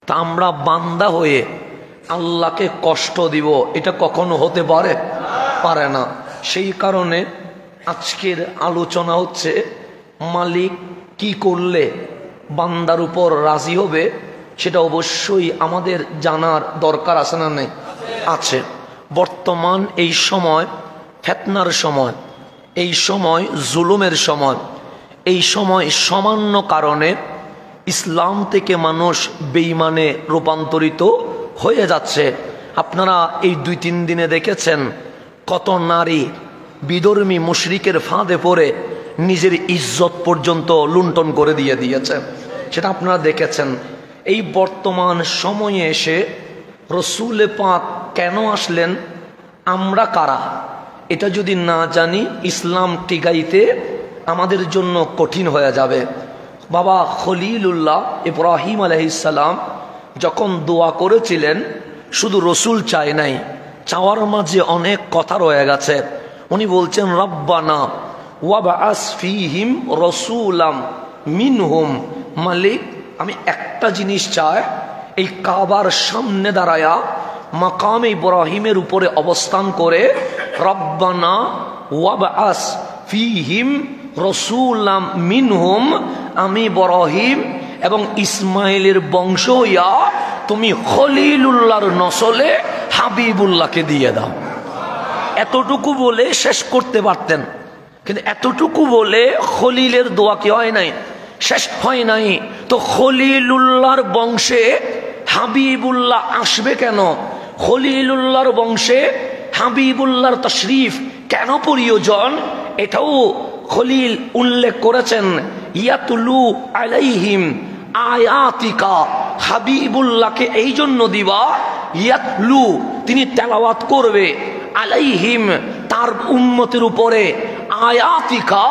তা আমরা বান্দা হয়ে আল্লাহকে কষ্ট দিব, এটা কখনো হতে পারে না। সেই কারণে আজকের আলোচনা হচ্ছে মালিক কি করলে বান্দার উপর রাজি হবে, সেটা অবশ্যই আমাদের জানার দরকার আছে না নেই? আছে। বর্তমান এই সময় ফিতনার সময়, এই সময় জুলুমের সময়, এই সময় সামান্য কারণে ইসলাম থেকে মানুষ বেঈমানে রূপান্তরিত হয়ে যাচ্ছে। আপনারা এই 2-3 দিনে দেখেছেন কত নারী বিধর্মী মুশরিকের ফাঁদে পড়ে নিজের ইজ্জত পর্যন্ত লুণ্ঠন করে দিয়েছে, সেটা আপনারা দেখেছেন। এই বর্তমান সময়ে এসে রসুল পাক কেন আসলেন, আমরা কারা, এটা যদি না জানি ইসলাম টিকাইতে আমাদের জন্য কঠিন হয়ে যাবে। বাবা খলিলুল্লাহ ইব্রাহিম আলাইহিস সালাম যখন দোয়া করেছিলেন, শুধু রসুল চায় নাই, চাওয়ার মাঝে অনেক কথা রয়ে গেছে। উনি বলছেন রব্বানা ওয়াবআস ফীহিম রাসূলাম মিনহুম, মালিক আমি একটা জিনিস চাই, এই কাবার সামনে দাঁড়ায়া মাকামে ইব্রাহিমের উপরে অবস্থান করে রব্বানা ওয়াবআস ফীহিম রাসূলাম মিনহুম, আমি ইব্রাহিম এবং ইসমাইলের বংশ হইয়া তুমি খলিলুল্লাহর নসলে হাবিবুল্লাহকে দিয়ে দাও। এতটুকু বলে শেষ করতে পারতেন, কিন্তু এতটুকু বলে খলিলের দোয়া কি হয় নাই, শেষ হয় নাই। তো খলিলুল্লাহর বংশে হাবিবুল্লাহ আসবে কেন? খলিলুল্লাহর বংশে হাবিবুল্লাহর তশরিফ কেন প্রয়োজন? এটাও খলিল উল্লেখ করেছেন, ইয়াতুলু আলাইহিম আয়াতিকা, হাবিবুল্লাহকে এই জন্য দিবা, ইয়াতলু তিনি তেলাওয়াত করবে, আলাইহিম তার উম্মতের উপরে, আয়াতিকা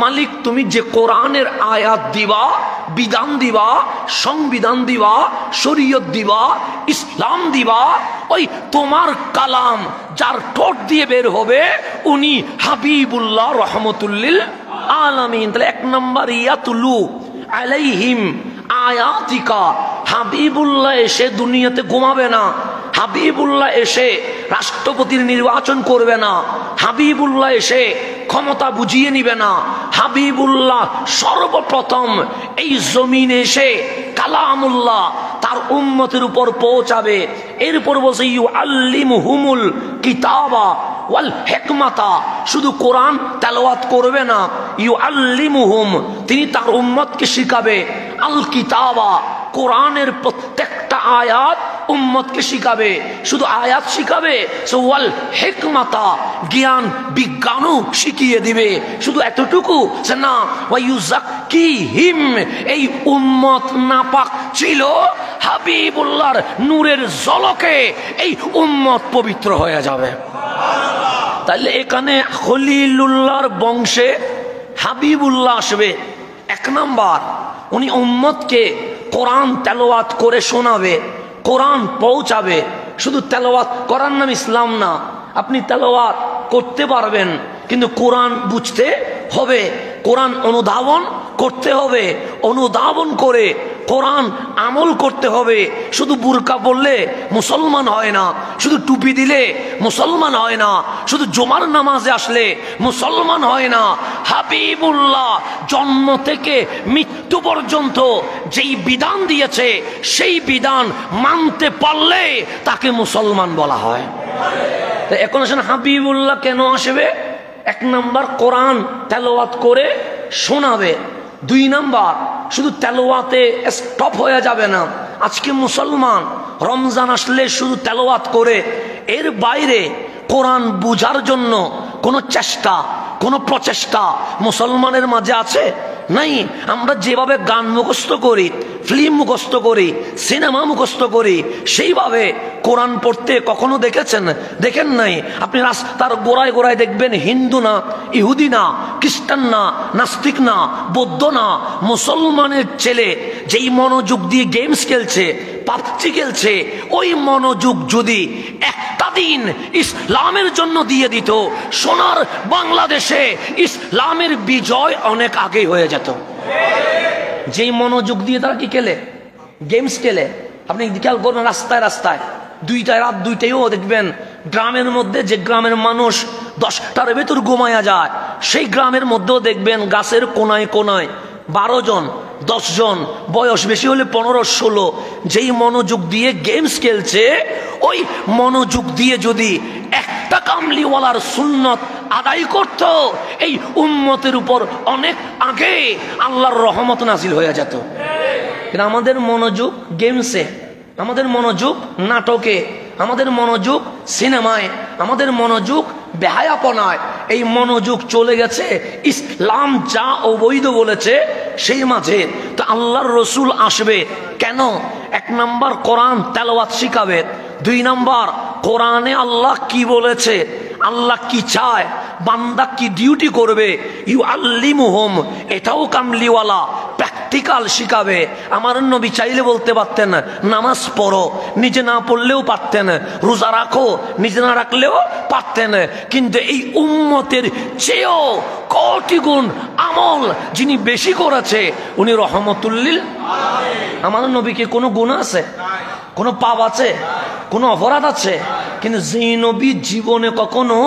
মালিক তুমি যে কোরআনের আয়াত দিবা, বিধান দিবা, সংবিধান দিবা, শরীয়ত দিবা, ইসলাম দিবা, ওই তোমার কালাম যার ঠোঁট দিয়ে বের হবে উনি হাবিবুল্লাহ রহমতুল্লিল আলামিন। তাহলে 1 নম্বর ইয়াতুলু আলাইহিম আয়াতিকা, হাবিবুল্লাহ এসে দুনিয়াতে ঘুমাবে না, হাবিবুল্লাহ এসে রাষ্ট্রপতির নির্বাচন করবে না, হাবিবুল্লাহ এসে ক্ষমতা বুঝিয়ে নিবে না, হাবিবুল্লাহ সর্বপ্রথম এই জমিনে এসে কালামুল্লাহ তার উম্মতের উপর পৌঁছাবে। এরপর বলছে ইউআল্লিমুহুমুল কিতাবা ওয়াল হিকমাতা, শুধু কোরআন তেলাওয়াত করবে না, ইউআল্লিমুহুম তিনি তার উম্মতকে শিখাবে, আল কিতাবা কোরআনের প্রত্যেকটা আয়াত উম্মতকে শিখাবে, শুধু আয়াত শিখাবে, ওয়াল হিকমাতা জ্ঞান বিজ্ঞানও শিখিয়ে দিবে। শুধু এতটুকু না, ওয়ায়ুযাক্কিহিম এই উম্মত নাপাক ছিল, হাবিবুল্লাহর নূরের ঝলকে এই উম্মত পবিত্র হয়ে যাবে। তাহলে এখানে খলিলুল্লাহর বংশে হাবিবুল্লাহ আসবে। 1 নাম্বার উনি উম্মতকে কোরআন তেলাওয়াত করে শোনাবে, কোরআন পৌঁছাবে। শুধু তেলাওয়াত করার নাম ইসলাম না, আপনি তেলাওয়াত করতে পারবেন কিন্তু কোরআন বুঝতে হবে, কোরআন অনুধাবন করতে হবে, অনুধাবন করে কোরআন আমল করতে হবে। শুধু বুরকা পরলে মুসলমান হয় না, শুধু টুপি দিলে মুসলমান হয় না, শুধু জুমার নামাজে আসলে মুসলমান হয় না। হাবিবুল্লাহ জন্ম থেকে মৃত্যু পর্যন্ত যেই বিধান দিয়েছে সেই বিধান মানতে পারলে তাকে মুসলমান বলা হয়। তো এখন আসেন হাবিবুল্লাহ কেন আসবে? 1 নাম্বার কোরআন তেলাওয়াত করে শোনাবে। 2 নাম্বার শুধু তেলাওয়াতে স্টপ হয়ে যাবে না। আজকে মুসলমান রমজান আসলে শুধু তেলাওয়াত করে, এর বাইরে কোরআন বুঝার জন্য কোনো চেষ্টা, কোনো প্রচেষ্টা মুসলমানের মাঝে আছে নাই। আমরা যেভাবে গান মুখস্থ করি, ফিল্ম মুখস্থ করি, সিনেমা মুখস্থ করি, সেইভাবে কোরআন পড়তে কখনো দেখেছেন? দেখেন নাই। আপনি রাস্তার গোড়ায় গোড়ায় দেখবেন হিন্দু না, ইহুদি না, খ্রিস্টান না, নাস্তিক না, বৌদ্ধ না, মুসলমানের ছেলে যেই মনোযোগ দিয়ে গেমস খেলছে, পাবজি খেলছে, ওই মনোযোগ যদি একটা দিন ইসলামের জন্য দিয়ে দিত, সোনার বাংলাদেশে ইসলামের বিজয় অনেক আগে হয়ে যেত। যেই মনোযোগ দিয়ে তারা কি খেলে, গেমস খেলে, আপনি খেয়াল করবেন রাস্তায় রাস্তায় রাত দুইটায়ও দেখবেন গ্রামের মধ্যে, যে গ্রামের মানুষ 10টার ভেতর ঘুমায়া যায়, সেই গ্রামের মধ্যেও দেখবেন গাছের কোনায় কোনায় 12 জন 10 জন, বয়স বেশি হলে 15-16, যেই মনোযোগ দিয়ে গেমস খেলছে, ওই মনোযোগ দিয়ে যদি একটা কামলিওয়ালার সুন্নত আদায় করত, এই উম্মতের উপর অনেক আগে আল্লাহর রহমত নাজিল হয়ে যেত। কিন্তু আমাদের মনোযোগ গেমসে, আমাদের মনোযোগ নাটকে, আমাদের মনোযোগ সিনেমায়, আমাদের মনোযোগ বেহায়াপনায়। এই মনোযোগ চলে গেছে ইসলাম যা অবৈধ বলেছে সেই মাঝে। তো আল্লাহর রসুল আসবে কেন? 1 নম্বর কোরআন তেলাওয়াত শিখাবে, 2 নম্বর কোরআনে আল্লাহ কি বলেছে, আল্লাহ কি চায়, বান্দা কি ডিউটি করবে, ইউআল্লিমুহুম, এটাও কামলিওয়ালা প্র্যাকটিক্যাল শিখাবে। আমার নবী চাইলে বলতে পারতেন নামাজ পড়ো, নিজে না পড়লেও পারতেন, রোজা রাখো, নিজে না রাখলেও পারতেন। কিন্তু এই উম্মতের চেয়েও কোটি গুণ আমল যিনি বেশি করেছে, উনি রহমতুল্লিল আলামিন। আমার নবীকে কোনো গুনাহ আছে, কোনো পাপ আছে, কোনো অপরাধ আছে? কিন্তু যে নবী জীবনে কখনো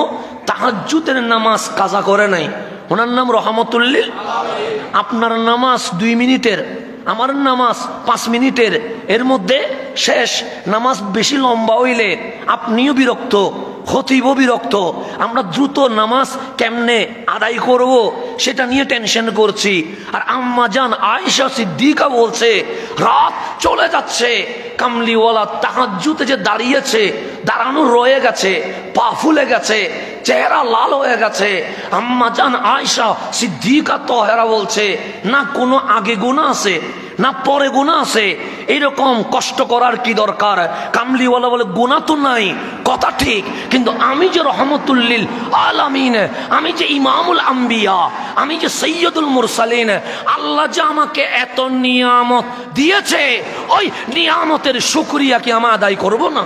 তাহাজ্জুদের নামাজ কাজা করে নাই, ওনার নাম রহমতুল্লিল আলামিন। আপনার নামাজ 2 মিনিটের, আমার নামাজ 5 মিনিটের, এর মধ্যে শেষ। নামাজ বেশি লম্বা হইলে আপনিও বিরক্ত, খতিবও বিরক্ত। আমরা দ্রুত নামাজ কেমনে আদায় করব সেটা নিয়ে টেনশন করছি। আর আম্মা জান আয়েশা সিদ্দিকা বলছে, রাত চলে যাচ্ছে, কামলিওয়ালা তাহাজ্জুদে যে দাঁড়িয়েছে, দাঁড়ানো রয়ে গেছে, পা ফুলে গেছে, চেহারা লাল হয়ে গেছে। আম্মা জান আয়েশা সিদ্দিকা তাহেরা বলছে, না কোনো আগে গুনাহ আছে না পরে গুনাহ আছে, এরকম কষ্ট করার কি দরকার? কামলিওয়ালা বলে গুনাহ তো নাই, কথা ঠিক, কিন্তু আমি যে রহমতুল্লিল আলামিন, আমি যে ইমামুল আম্বিয়া, আমি যে সৈয়দুল মুরসালিন, আল্লাহ যে আমাকে এত নিয়ামত দিয়েছে, ওই নিয়ামতের শুকরিয়া কি আমরা আদায় করব না?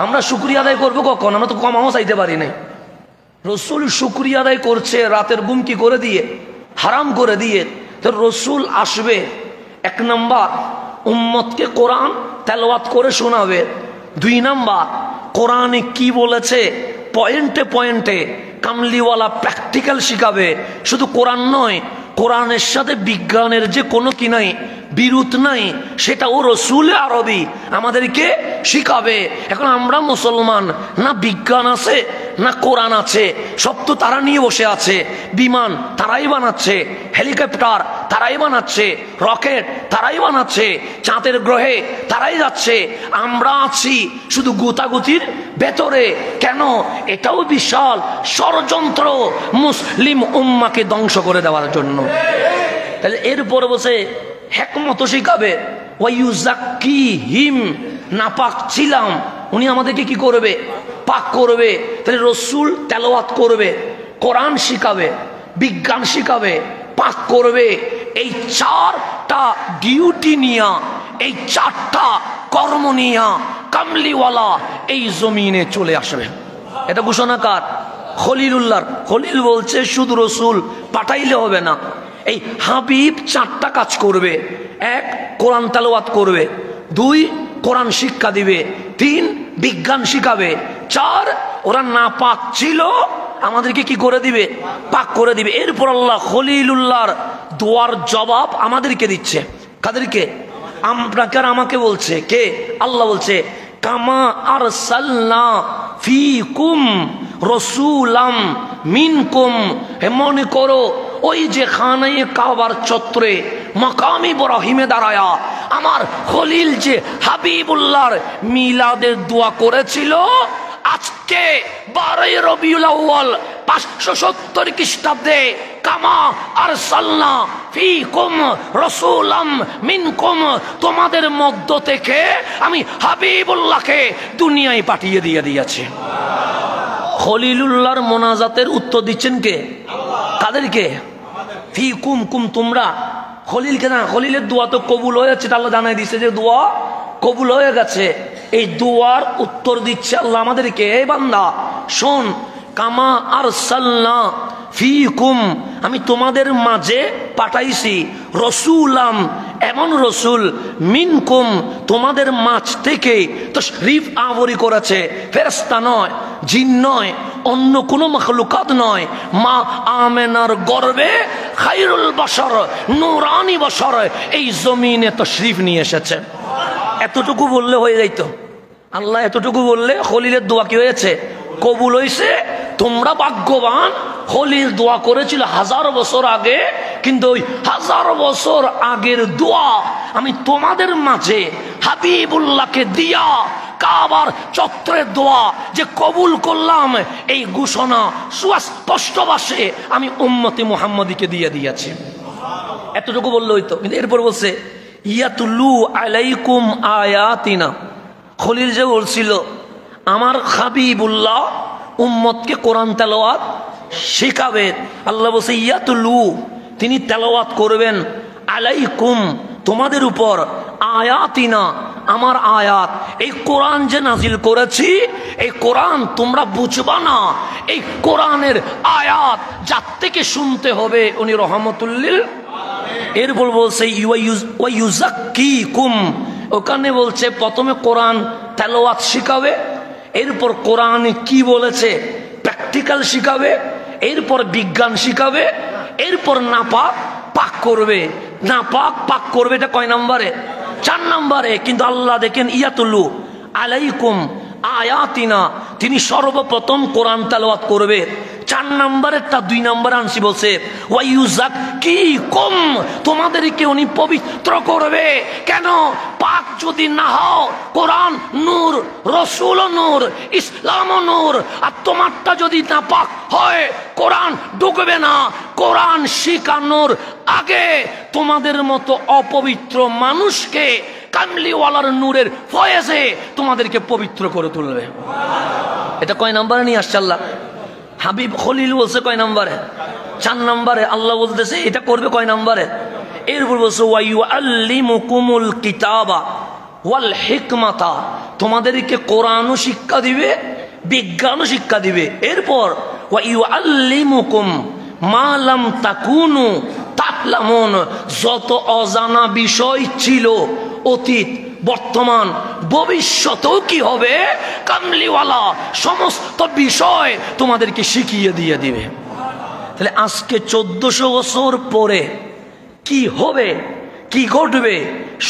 আমরা শুকরিয়া আদায় করবো কখন? আমরা তো কমাও চাইতে পারি নাই। রসুল শুকরিয়া আদায় করছে রাতের ঘুম কি করে দিয়ে, হারাম করে দিয়ে। তো রসুল আসবে, 1 নম্বর উম্মতকে কোরআন তেলাওয়াত করে শোনাবে, 2 নম্বর কোরআনে কি বলেছে পয়েন্টে পয়েন্টে কামলিওয়ালা প্র্যাকটিক্যাল শিখাবে। শুধু কোরআন নয়, কোরআনের সাথে বিজ্ঞানের যে কোনো কি নাই, বিরোধ নাই, সেটাও রসুল আরবি আমাদেরকে শিখাবে। এখন আমরা মুসলমান, না বিজ্ঞান আছে না কোরআন আছে, সব তো তারা নিয়ে বসে আছে। বিমান তারাই বানাচ্ছে, হেলিকপ্টার তারাই বানাচ্ছে, রকেট তারাই বানাচ্ছে, চাঁদের গ্রহে তারাই যাচ্ছে। আমরা আছি শুধু গুতাগুতির ভেতরে। কেন? এটাও বিশাল ষড়যন্ত্র মুসলিম উম্মাকে ধ্বংস করে দেওয়ার জন্য। তাহলে এরপরে বসে হিকমত শিখাবে, ওয়ায়ুযাক্কিহিম, নাপাক ছিলাম, উনি আমাদেরকে কি করবে? পাক করবে। তাহলে রসুল তেলাওয়াত করবে, কোরআন শিখাবে, বিজ্ঞান শিখাবে, পাক করবে। এই 4টা ডিউটি নিয়া, এই 4টা কর্ম নিয়া কামলিওয়ালা এই জমিনে চলে আসবে। এটা ঘোষণা কার? খলিলুল্লাহর। খলিল বলছে শুধু রসুল পাঠাইলে হবে না, এই হাবিব 4টা কাজ করবে। 1 কোরআন তেলাওয়াত করবে, 2 কোরআন শিক্ষা দিবে, 3 বিজ্ঞান শিখাবে, 4 ওরা না পাক ছিল আমাদেরকে কি করে দিবে? পাক করে দিবে। এরপর আল্লাহ খলিলুল্লাহর দোয়ার জবাব আমাদেরকে দিচ্ছে। কাদেরকে? আপনাকে আর আমাকে বলছে। কে? আল্লাহ বলছে, কামা আরসালনা ফিকুম রাসূলাম মিনকুম। মনে করো ওই যে খানায়ে কাবার চত্বরে মাকাম ইব্রাহিমে দাঁড়ায়া আমার খলিল যে হাবিবুল্লাহর মিলাদের দোয়া করেছিল, আজকে 12 রবিউল আউয়াল 570 খ্রিস্টাব্দে, কামা আরসালনা ফিকুম রাসূলাম মিনকুম, তোমাদের মধ্য থেকে আমি হাবিবুল্লাহকে দুনিয়ায় পাঠিয়ে দিয়েছি। খলিলুল্লাহর মোনাজাতের উত্তর দিচ্ছেন কে? কাদেরকে? ফিকুম, কুম তোমরা। খলিলকে না, খলিলের দোয়া তো কবুল হয়ে যাচ্ছে, আল্লাহ জানাই দিচ্ছে যে দোয়া কবুল হয়ে গেছে। এই দোয়ার উত্তর দিচ্ছে আল্লাহ আমাদেরকে, এই বান্দা শোন, কামা আরসালনা ফিকুম, আমি তোমাদের মাঝে পাঠাইছি রাসূলাম, এমন রসুল মিনকুম তোমাদের মাঝ থেকে তাশরীফ আবরি করেছে, ফেরেশতা নয়, জিন নয়, অন্য কোনো মাখলুকাত নয়, মা আমেনার গর্ভে খায়রুল বাশার নূরানি বাশার এই জমিনে তাশরীফ নিয়ে এসেছে। এতটুকু বললে হয়ে যাইতো। আল্লাহ এতটুকু বললে খলিলের দোয়া কি হয়েছে? কবুল হয়েছে। তোমরা ভাগ্যবান, খলিল দোয়া করেছিল 1000 বছর আগে, কিন্তু ওই 1000 বছর আগের দোয়া আমি তোমাদের মাঝে হাবিবুল্লাহকে দিয়া কাবার চত্বরের দোয়া যে কবুল করলাম, এই ঘোষণা সুস্পষ্ট ভাষে আমি উম্মতে মুহাম্মদীকে দিয়ে দিয়েছি। এতটুকু বললে হইতো, কিন্তু এরপর বলছে ইয়াতুলু আলাইকুম আয়াতিনা। খলিল যে বলছিল আমার হাবিবুল্লাহ উম্মতকে কোরআন তেলাওয়াত শেখাবে, আল্লাহ বলছে ইয়াতুলু, তিনি তেলাওয়াত করবেন, আলাইকুম তোমাদের উপর, আয়াতিনা আমার আয়াত, এই কোরআন যে নাজিল করেছি এই কোরআন তোমরা বুঝবা না, এই কোরআনের আয়াত যার থেকে শুনতে হবে উনি রহমতুল্লিল। এরপর বলছে ইউযাক্কিকুম, ওখানে বলছে প্রথমে কোরআন তেলাওয়াত শিখাবে, এরপর কোরআন কি বলেছে প্র্যাকটিক্যাল শিখাবে, এরপর বিজ্ঞান শিখাবে, এরপর নাপাক পাক করবে। নাপাক পাক করবে, এটা কয় নম্বরে? 4 নম্বরে। কিন্তু আল্লাহ দেখেন ইয়াতুলু আলাইকুম আয়াতিনা, তিনি সর্বপ্রথম কোরআন তেলাওয়াত করবে। 4 নম্বরেরটা 2 নম্বরে আনছি, বলছে ওয়াইউযাক্কিকুম, তোমাদেরকে উনি পবিত্র করবে। কেন? পাক যদি না হও, কোরআন নূর, রসুল নূর, ইসলাম নূর, আর তোমারটা যদি না পাক হয় কোরআন ঢুকবে না। কোরআন শিখানোর আগে তোমাদের মতো অপবিত্র মানুষকে কামলিওয়ালার নূরের ফয়েজে তোমাদেরকে পবিত্র করে তুলবে। এটা কয় নম্বরে নিয়ে আসছে আল্লাহ? হাবিব খলিল বলছে কয় নম্বরে? 4 নম্বরে। আল্লাহ বলতেছে এটা করবে কয় নম্বরে? এরপর বলছে ওয়াইউআল্লিমুকুমুল কিতাবা ওয়াল হিকমাতা, তোমাদেরকে কোরআনও শিক্ষা দিবে, বিজ্ঞানও শিক্ষা দিবে। এরপর ওয়াইউআল্লিমুকুম মা লাম তাকুনু তা'লামুন, যত অজানা বিষয় ছিল অতীত, বর্তমান, ভবিষ্যতেও কি হবে, কামলিওয়ালা সমস্ত বিষয় তোমাদেরকে শিখিয়ে দিয়ে দিবে। তাহলে আজকে 1400 বছর পরে কি হবে, কি ঘটবে,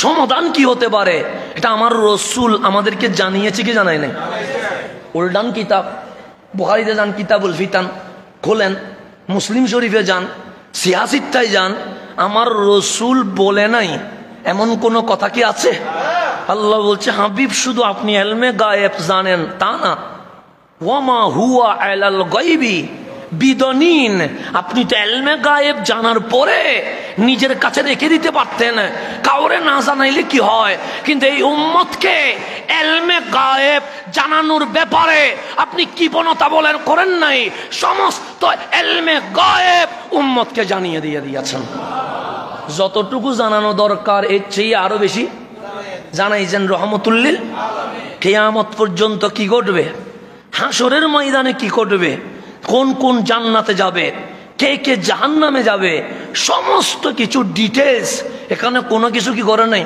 সমাধান কি হতে পারে, এটা আমার রসুল আমাদেরকে জানিয়েছে কি জানাই নাই? উল্টান কিতাব, বুখারীতে যান কিতাবুল ফিতান খোলেন, মুসলিম শরীফে যান, সিয়াসিত্তায় যান, আমার রসুল বলে নাই এমন কোনো কথা কি আছে? আল্লাহ বলছে হাবিব শুধু আপনি ইলমে গায়েব জানেন তা না, ওয়ামা হুয়া আলাল গায়বি বিদনিন, আপনি তো ইলমে গায়েব জানার পরে নিজের কাছে রেখে দিতে পারতেন, কাউরে না জানাইলে কি হয়। কিন্তু এই উম্মতকে ইলমে গায়েব জানানোর ব্যাপারে আপনি কি বনতা বলেন করেন নাই, সমস্ত ইলমে গায়েব উম্মতকে জানিয়ে দিয়ে দিয়েছেন। যতটুকু জানানো দরকার এর চেয়ে আরো বেশি জানাইছেন রহমতুল্লিল। কিয়ামত পর্যন্ত কি ঘটবে, হাসরের ময়দানে কি ঘটবে, কোন কোন জান্নাতে যাবে, কে কে জাহান্নামে যাবে, সমস্ত কিছু ডিটেলস এখানে কোনো কিছু কি করে নাই,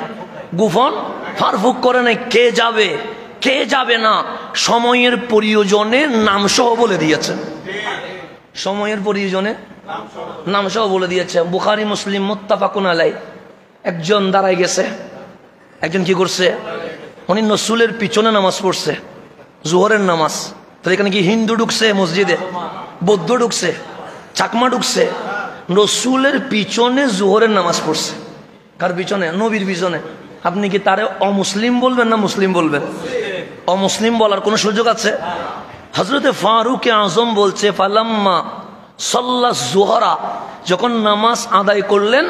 গুফন ফারফুক করে নাই। কে যাবে কে যাবে না সময়ের প্রয়োজনে নাম সহ বলে দিয়েছে, সময়ের প্রয়োজনে নাম সহ বলে দিয়েছে। বুখারী মুসলিম মুত্তাফাকুন আলাইহি। একজন দাঁড়ায় গেছে, একজন কি করছে, উনি রসুলের পিছনে নামাজ পড়ছে, জোহরের নামাজ। তাহলে এখানে কি হিন্দু ঢুকছে মসজিদে, বৌদ্ধ ঢুকছে, চাকমা ঢুকছে, রসুলের পিছনে জোহরের নামাজ পড়ছে। কার পিছনে? নবীর পিছনে। আপনি কি তারে অমুসলিম বলবেন না মুসলিম বলবেন? অমুসলিম বলার কোন সুযোগ আছে? হযরতে ফারুক আযম বলছে ফালাম্মা সাল্লা জোহরা, যখন নামাজ আদায় করলেন,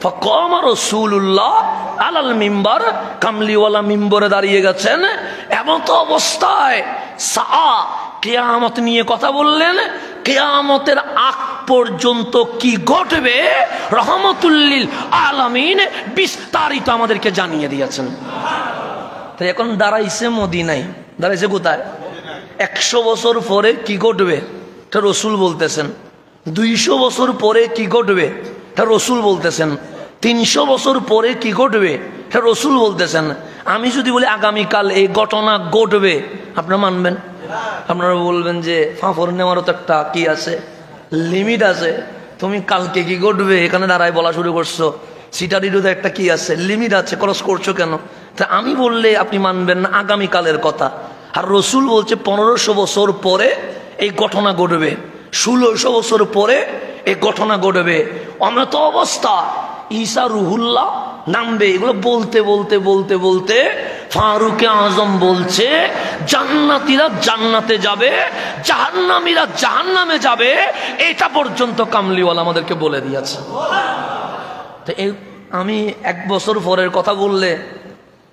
ফাকামা রাসূলুল্লাহ আলাল মিম্বার, কামলিওয়ালা মিম্বরে দাঁড়িয়ে গেছেন। এমন তো অবস্থায় কিয়ামত নিয়ে কথা বললেন, কিয়ামতের আগ পর্যন্ত কি ঘটবে রহমতুল্লিল আলামিন বিস্তারিত আমাদেরকে জানিয়ে দিয়েছেন। তাই এখন দাঁড়াইছে মদিনায়, দাঁড়াইছে কোথায়? 100 বছর পরে কি ঘটবে এটা রসুল বলতেছেন, 200 বছর পরে কি ঘটবে এটা রসুল বলতেছেন, 300 বছর পরে কি ঘটবে এটা রসুল বলতেছেন। আমি যদি বলি আগামীকাল এই ঘটনা ঘটবে, আপনারা মানবেন? আপনারা বলবেন যে ফাঁফর নেওয়ারও তো একটা কি আছে, লিমিট আছে। তুমি কালকে কি ঘটবে এখানে দাঁড়ায় বলা শুরু করছো, সিটারিরও তো একটা কি আছে, লিমিট আছে, ক্রস করছো কেন? তা আমি বললে আপনি মানবেন না আগামীকালের কথা, আর রসুল বলছে 1500 বছর পরে এই ঘটনা ঘটবে, 1600 বছর পরে এই ঘটনা ঘটবে। অমত অবস্থা ঈসা রুহুল্লাহ নামবে। এগুলো বলতে বলতে বলতে বলতে ফারুকে আজম বলছে জান্নাতীরা জান্নাতে যাবে, জাহান্নামীরা জাহান্নামে যাবে। এটা পর্যন্ত কামলিওয়ালা আমাদেরকে বলে দিয়েছে। তো এই আমি 1 বছর পরের কথা বললে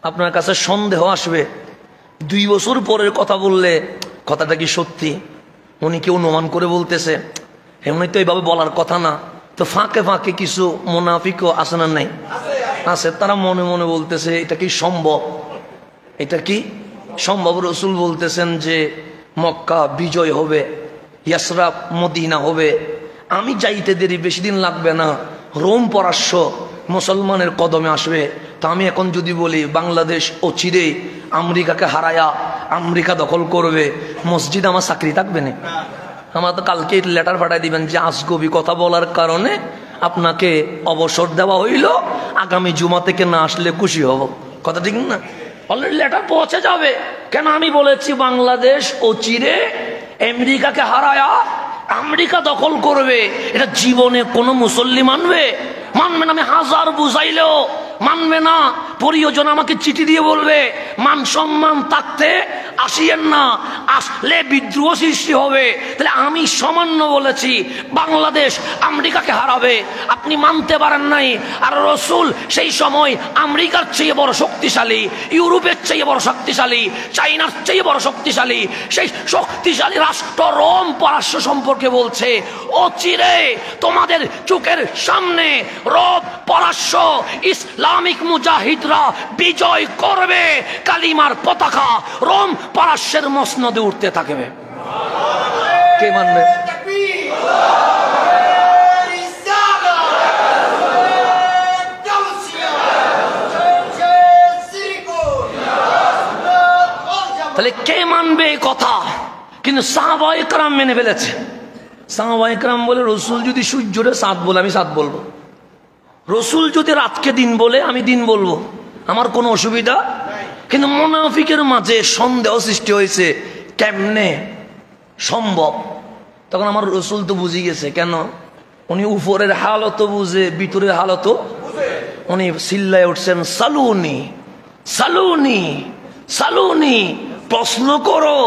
আপনার কাছে সন্দেহ আসবে, 2 বছর পরের কথা বললে কথাটা কি সত্যি, উনি কেউ অনুমান করে বলতেছে, এমনি তো এইভাবে বলার কথা না। তো ফাঁকে ফাঁকে কিছু মুনাফিকও আছে না নাই? আছে। তারা মনে মনে বলতেছে এটা কি সম্ভব, এটা কি সম্ভব? রসুল বলতেছেন যে মক্কা বিজয় হবে, ইয়াসরাব মদিনা হবে, আমি যাইতে দেরি, বেশি দিন লাগবে না, রোম পরাশ্য মুসলমানের কদমে আসবে। তা আমি এখন যদি বলি বাংলাদেশ অচিরে আমেরিকাকে হারায়া আমেরিকা দখল করবে, মসজিদ আমার চাকরি থাকবে না? আমার তো কালকে লেটার পাঠাই দিবেন যে আজগবি কথা বলার কারণে আপনাকে অবসর দেওয়া হইল, আগামী জুমা থেকে না আসলে খুশি হব। কথা ঠিক না? অলরেডি লেটার পৌঁছে যাবে। কেন? আমি বলেছি বাংলাদেশ অচিরে আমেরিকাকে হারায়া আমেরিকা দখল করবে। এটা জীবনে কোনো মুসল্লি মানবে? মানবে না। আমি হাজার বুঝাইলেও মানবে না। প্রিয়জন আমাকে চিঠি দিয়ে বলবে মান সম্মান থাকতে আসিয়েন না, আসলে বিদ্রোহ সৃষ্টি হবে। তাহলে আমি সামান্য বলেছি বাংলাদেশ আমেরিকাকে হারাবে, আপনি মানতে পারেন নাই। আর রসুল সেই সময় আমেরিকার চেয়ে বড় শক্তিশালী, ইউরোপের চেয়ে বড় শক্তিশালী, চাইনার চেয়ে বড় শক্তিশালী, সেই শক্তিশালী রাষ্ট্র রোম পারস্য সম্পর্কে বলছে অচিরে তোমাদের চোখের সামনে রোম পারস্য ইসলামিক মুজাহিদরা বিজয় করবে, কালিমার পতাকা রোম পারস্যের মসনদে উঠতে থাকবে। কে মানবে? তাহলে কে মানবে এই কথা? কিন্তু সাহাবায়ে কেরাম মেনে ফেলেছে। সাহাবায়ে কেরাম বলে রসুল যদি সূর্যরে চাঁদ বলে আমি চাঁদ বলবো, রসুল যদি রাতকে দিন বলে আমি দিন বলবো, আমার কোনো অসুবিধা। কিন্তু মুনাফিকের মাঝে সন্দেহ সৃষ্টি হয়েছে কেমনে সম্ভব। তখন আমার রসুল তো বুঝে গেছে। কেন? উনি উপরের হালতও বুঝে, ভিতরের হালতও। উনি চিল্লায় উঠছেন সালুনি সালুনি সালুনি, প্রশ্ন করো।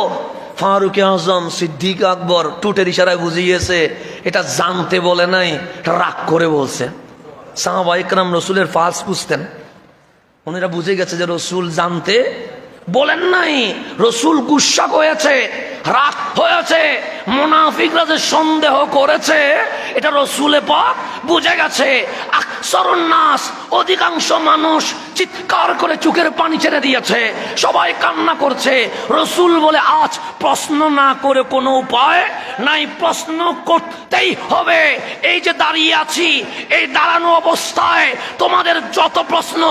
ফারুক আজম সিদ্দিক আকবর টুটের ইশারায় বুঝিয়েছে এটা জানতে বলে নাই, রাগ করে বলছে। সাহাবায়ে কেরাম রসুলের ফাজ বুঝতেন, উনিরা বুঝে গেছে যে রসুল জানতে বলেন নাই, রসুল গুসা হয়েছে, রাগ হয়েছে। মুনাফিকরা যে সন্দেহ করেছে এটা রসুলে পাক বুঝে গেছে। আকসারুন নাস, অধিকাংশ মানুষ চিৎকার করে চোখের পানি ছেড়ে দিয়েছে, সবাই কান্না করছে। রসুল বলে আজ প্রশ্ন না করে কোনো উপায় নাই, প্রশ্ন করতেই হবে। এই যে দাঁড়িয়ে আছি, এই দাঁড়ানো অবস্থায় তোমাদের যত প্রশ্ন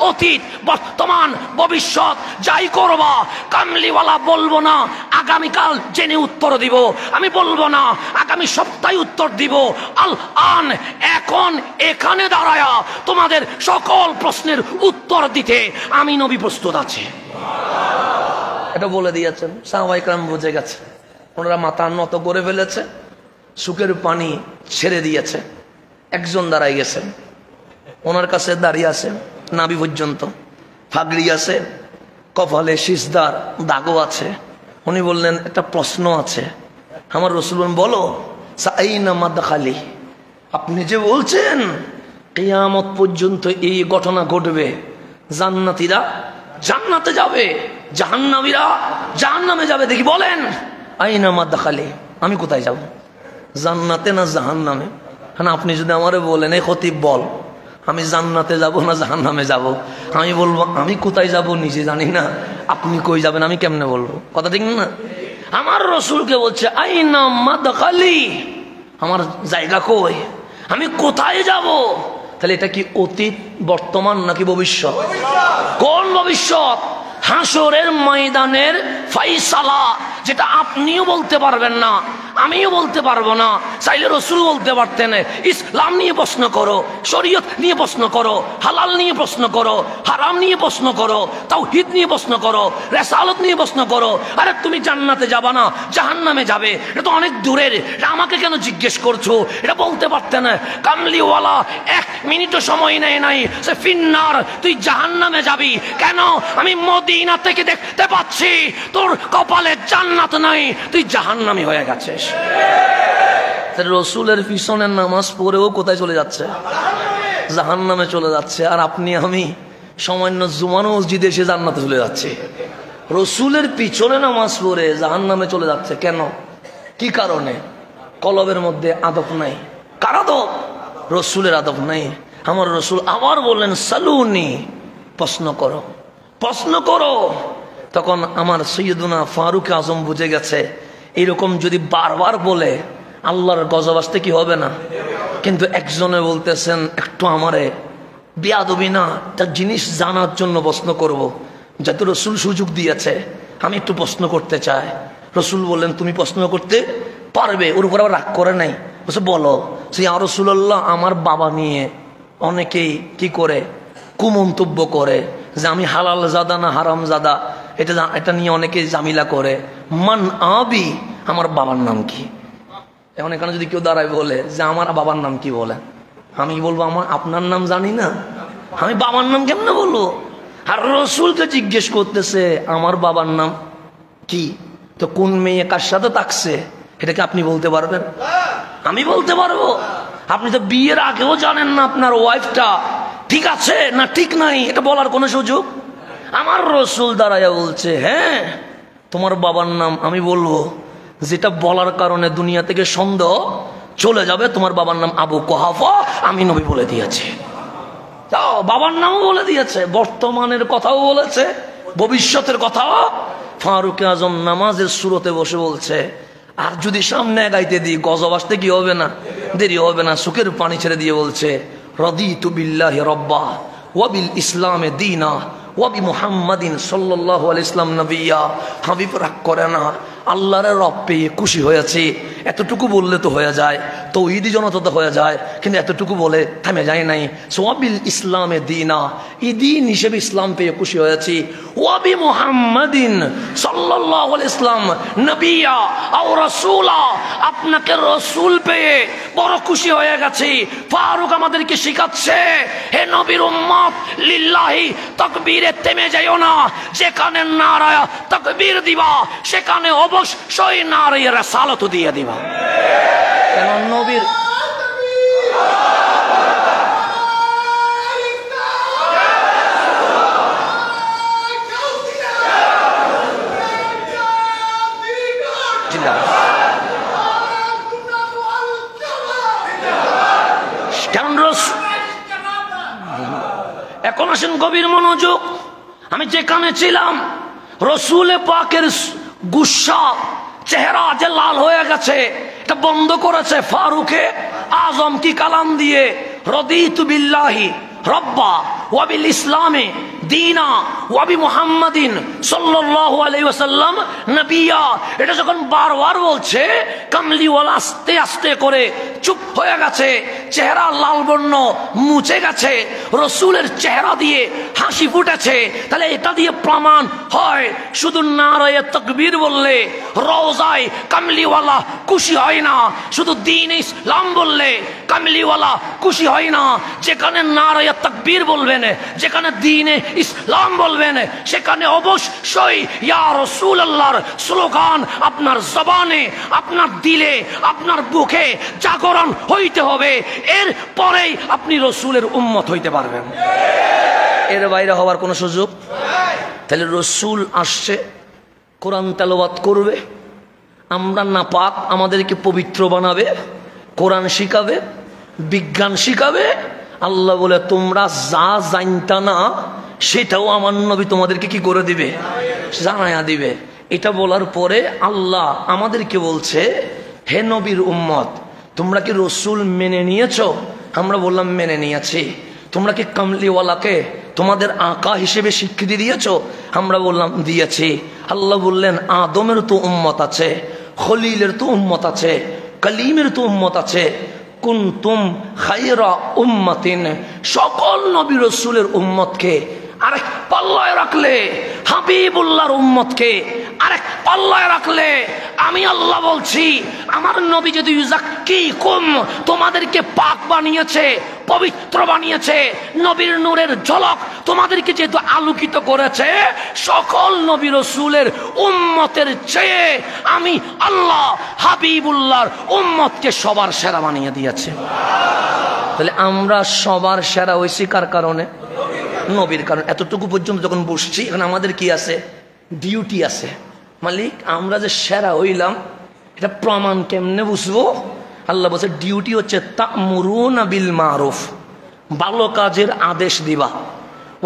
অতীত বর্তমান ভবিষ্যৎ যাই করবা, কামলিওয়ালা বলবো না আগামীকাল জেনে উত্তর দিব, আমি বলবো না আগামী সপ্তাহে উত্তর দিব। আল আন, এখন এখানে দাঁড়ায়া তোমাদের সকল প্রশ্নের উত্তর দিতে আমি নবী প্রস্তুত আছি। এটা বলে দিয়েছেন। সাহাবায়ে কেরাম বুঝে গেছে, ওনারা মাথা নত করে ফেলেছে, সুখের পানি ছেড়ে দিয়েছে। একজন দাঁড়াই গেছে, ওনার কাছে দাঁড়িয়ে আছে নাভি পর্যন্ত, ফাগড়ি আছে, কপালে সিজদার দাগও আছে। উনি বললেন একটা প্রশ্ন আছে। আমার রসুল বলো সাইনা মাদখালি, আপনি যে বলছেন কিয়ামত পর্যন্ত এই ঘটনা ঘটবে, জান্নাতীরা জান্নাতে যাবে, জাহান্নামীরা জাহান্নামে যাবে, দেখি বলেন আইনা মাদখালি, আমি কোথায় যাব, জান্নাতে না জাহান্নামে? না, আপনি যদি আমারে বলেন এই খতিব বল আমি জান্নাতে যাব না জাহান্নামে যাব, আমি বলবো আমি কোথায় যাব নিজে জানি না, আপনি কই যাবেন আমি কেমনে বলবো? কথা ঠিক না? আমার রসুলকে বলছে আইনা মাদখালি, আমার জায়গা কই, আমি কোথায় যাব? তাহলে এটা কি অতীত, বর্তমান নাকি ভবিষ্যৎ? কোন ভবিষ্যৎ? হাসরের ময়দানের ফাইসালা, যেটা আপনিও বলতে পারবেন না, আমিও বলতে পারবো না। চাইলে রসুল বলতে পারতেন, ইসলাম নিয়ে প্রশ্ন করো, শরীয়ত নিয়ে প্রশ্ন করো, হালাল নিয়ে প্রশ্ন করো, হারাম নিয়ে প্রশ্ন করো, তাওহীদ নিয়ে প্রশ্ন করো, রিসালাত নিয়ে প্রশ্ন করো। আরে তুমি জান্নাতে যাবা না জাহান্নামে যাবে, এটা তো অনেক দূরের, এটা আমাকে কেন জিজ্ঞেস করছো? এটা বলতে পারতেন। কামলিওয়ালা 1 মিনিটও সময় নেয় নাই, সে ফিন্নার, তুই জাহান্নামে যাবি কেন? আমি মদিনা থেকে দেখতে পাচ্ছি তোর কপালে জান্নাত নাই, তুই জাহান্নামী হয়ে গেছিস। রসুলের পিছনের নামাজ পড়েও কোথায় চলে যাচ্ছে? জাহান্নামে চলে যাচ্ছে। আর আপনি আমি সামান্য জুমানো মসজিদে এসে জান্নাতে চলে যাচ্ছে। রসুলের পিছনে নামাজ পড়ে জাহান্নামে চলে যাচ্ছে কেন? কি কারণে? কলবের মধ্যে আদব নাই। কার আদব? রসুলের আদব নাই। আমার রসুল আবার বললেন সালুনি, প্রশ্ন করো, প্রশ্ন করো। তখন আমার সৈয়দুনা ফারুক আজম বুঝে গেছে, এরকম যদি বারবার বলে আল্লাহর গজব আসতে কি হবে না? কিন্তু একজনে বলতেছেন একটু আমারে বেয়াদবি না, তার জিনিস জানার জন্য প্রশ্ন করব, যাতে রসুল সুযোগ দিয়েছে, আমি একটু প্রশ্ন করতে চাই। রসুল বললেন তুমি প্রশ্ন করতে পারবে। ওর উপর আবার রাগ করে নাই, বলছে বলো। সেই রসুল্লাহ, আমার বাবা নিয়ে অনেকেই কি করে কুমন্তব্য করে যে আমি হালাল জাদা না হারাম জাদা, এটা নিয়ে অনেকে জামিলা করে। মান আবি, আমার বাবার নাম কি? এখন এখানে যদি কেউ দাঁড়ায় বলে যে আমার বাবার নাম কি, বলে আমি বলবো আমার আপনার নাম জানি না, আমি বাবার নাম কেমনে বলবো? আর রসুলকে জিজ্ঞেস করতেছে আমার বাবার নাম কি, তো কোন মেয়ে কার সাথে থাকছে, এটাকে আপনি বলতে পারবেন? আমি বলতে পারবো? আপনি তো বিয়ের আগেও জানেন না আপনার ওয়াইফটা ঠিক আছে না ঠিক নাই, এটা বলার কোনো সুযোগ? আমার রসুল দাঁড়াইয়া বলছে হ্যাঁ তোমার বাবার নাম আমি বলবো, যেটা বলার কারণে দুনিয়া থেকে সন্দেহ চলে যাবে। তোমার বাবার নাম আবু কুহাফা, আমি নবী বলে দিয়েছি। যাও, বাবার নামও বলে দিয়েছে, বর্তমানের কথাও বলেছে, ভবিষ্যতের কথাও। ফারুক আজম নামাজের সুরতে বসে বলছে, আর যদি সামনে গাইতে দিই গজব আসতে কি হবে না? দেরি হবে না। চোখের পানি ছেড়ে দিয়ে বলছে রাদিতু বিল্লাহি রাব্বা ওয়া বিল ইসলামে দীনা ওয়া বি মুহাম্মাদিন সাল্লাল্লাহু আলাইহি ওয়াসাল্লাম নবিয়্যা। হাবিব রাগ করে না, আল্লাহর রব পেয়ে খুশি হয়েছে, এতটুকু বললে তো হয়ে যায়, তৌহিদি জনতা হয়ে যায়, কিন্তু এতটুকু বলে থেমে যায় নাই। সোয়াবিল ইসলামে দীনা, ঈদিন হিসেবে ইসলাম পেয়ে খুশি হয়েছি। ওয়াবি মুহাম্মাদিন সাল্লাল্লাহু আলাইহি ওয়াসাল্লাম নবিয়্যা আও রাসূলা, আপনাকে রসুল পেয়ে বড় খুশি হয়ে গেছি। ফারুক আমাদেরকে শিখাচ্ছে, হে নবীর উম্মত, লিল্লাহি তাকবীরে থেমে যাইও না। যেখানে নারায়ে তাকবীর দিবা সেখানে অবশ্যই নারায়ে রাসালাত দিয়ে দিবা। কেন? নবীর এখন আসেন গভীর মনোযোগ। আমি যেখানে ছিলাম রসুলে পাকের গুসা চেহারা যে লাল হয়ে গেছে, এটা বন্ধ করেছে ফারুকে আজম কি কালাম দিয়ে, রাদিতু বিল্লাহি রাব্বা ওয়া বিল ইসলামে দীনা ওয়া বি মুহাম্মাদিন সাল্লাল্লাহু আলাইহি ওয়াসাল্লাম নবিয়্যা। এটা যখন বারবার বলছে, কামলিওয়ালা আস্তে আস্তে করে চুপ হয়ে গেছে, চেহারা লাল বর্ণ মুছে গেছে, রসুলের চেহারা দিয়ে হাসি ফুটেছে। তাহলে এটা দিয়ে প্রমাণ হয় শুধু নারায়ে তাকবীর বললে রওজায় কামলিওয়ালা খুশি হয় না, শুধু দ্বীন ইসলাম বললে কামলিওয়ালা খুশি হয় না। যেখানে নারায়ে তাকবীর বলবেন, যেখানে দ্বীনে ইসলাম বলবেন, সেখানে অবশ্যই ইয়া রাসূলুল্লাহর স্লোগান আপনার জবানে, আপনার দিলে, আপনার বুকে জাগরণ হইতে হবে। এর পরেই আপনি রসুলের উম্মত হইতে পারবেন, এর বাইরে হওয়ার কোনো সুযোগ। তাহলে রসুল আসছে, কোরআন তেলাওয়াত করবে, আমরা নাপাক আমাদেরকে পবিত্র বানাবে, কোরআন শিখাবে, বিজ্ঞান শিখাবে। আল্লাহ বলে তোমরা যা জানতা না সেটাও আমার নবী তোমাদেরকে কি করে দিবে? জানায়া দিবে। এটা বলার পরে আল্লাহ আমাদেরকে বলছে, হে নবীর উম্মত, তোমরা কি রসুল মেনে নিয়েছো? আমরা বললাম মেনে নিয়েছি। তোমরা কি কামলিওয়ালাকে তোমাদের আকা হিসেবে স্বীকৃতি দিয়েছো? আমরা বললাম দিয়েছি। আল্লাহ বললেন আদমের তো উম্মত আছে, খলিলের তো উম্মত আছে, কালিমের তো উম্মত আছে। কুনতুম খায়রা উম্মাতিন, সকল নবী রাসূলের উম্মতকে আরেক পাল্লায় রাখলে, হাবিবুল্লাহর উম্মতকে আরেক পাল্লায় রাখলে, আমি আল্লাহ বলছি আমার নবী যদি ইউযাক্কিকুম, তোমাদেরকে পাক বানিয়েছে, পবিত্র বানিয়েছে, নবীর নূরের ঝলক তোমাদেরকে যেহেতু আলোকিত করেছে, সকল নবী রাসূলের উম্মতের চেয়ে আমি আল্লাহ হাবিবুল্লাহর উম্মতকে সবার সেরা বানিয়ে দিয়েছে। তাহলে আমরা সবার সেরা হইছি কার কারণে? নবীর কারণে। এতটুকু পর্যন্ত যখন বসছি, এখন আমাদের কি আছে? ডিউটি আছে। মালিক আমরা যে সেরা হইলাম এটা প্রমাণ কেমনে বুঝবো? আল্লাহ বলছে ডিউটি হচ্ছে তা'মুরুনা বিল মারুফ, ভালো কাজের আদেশ দিবা,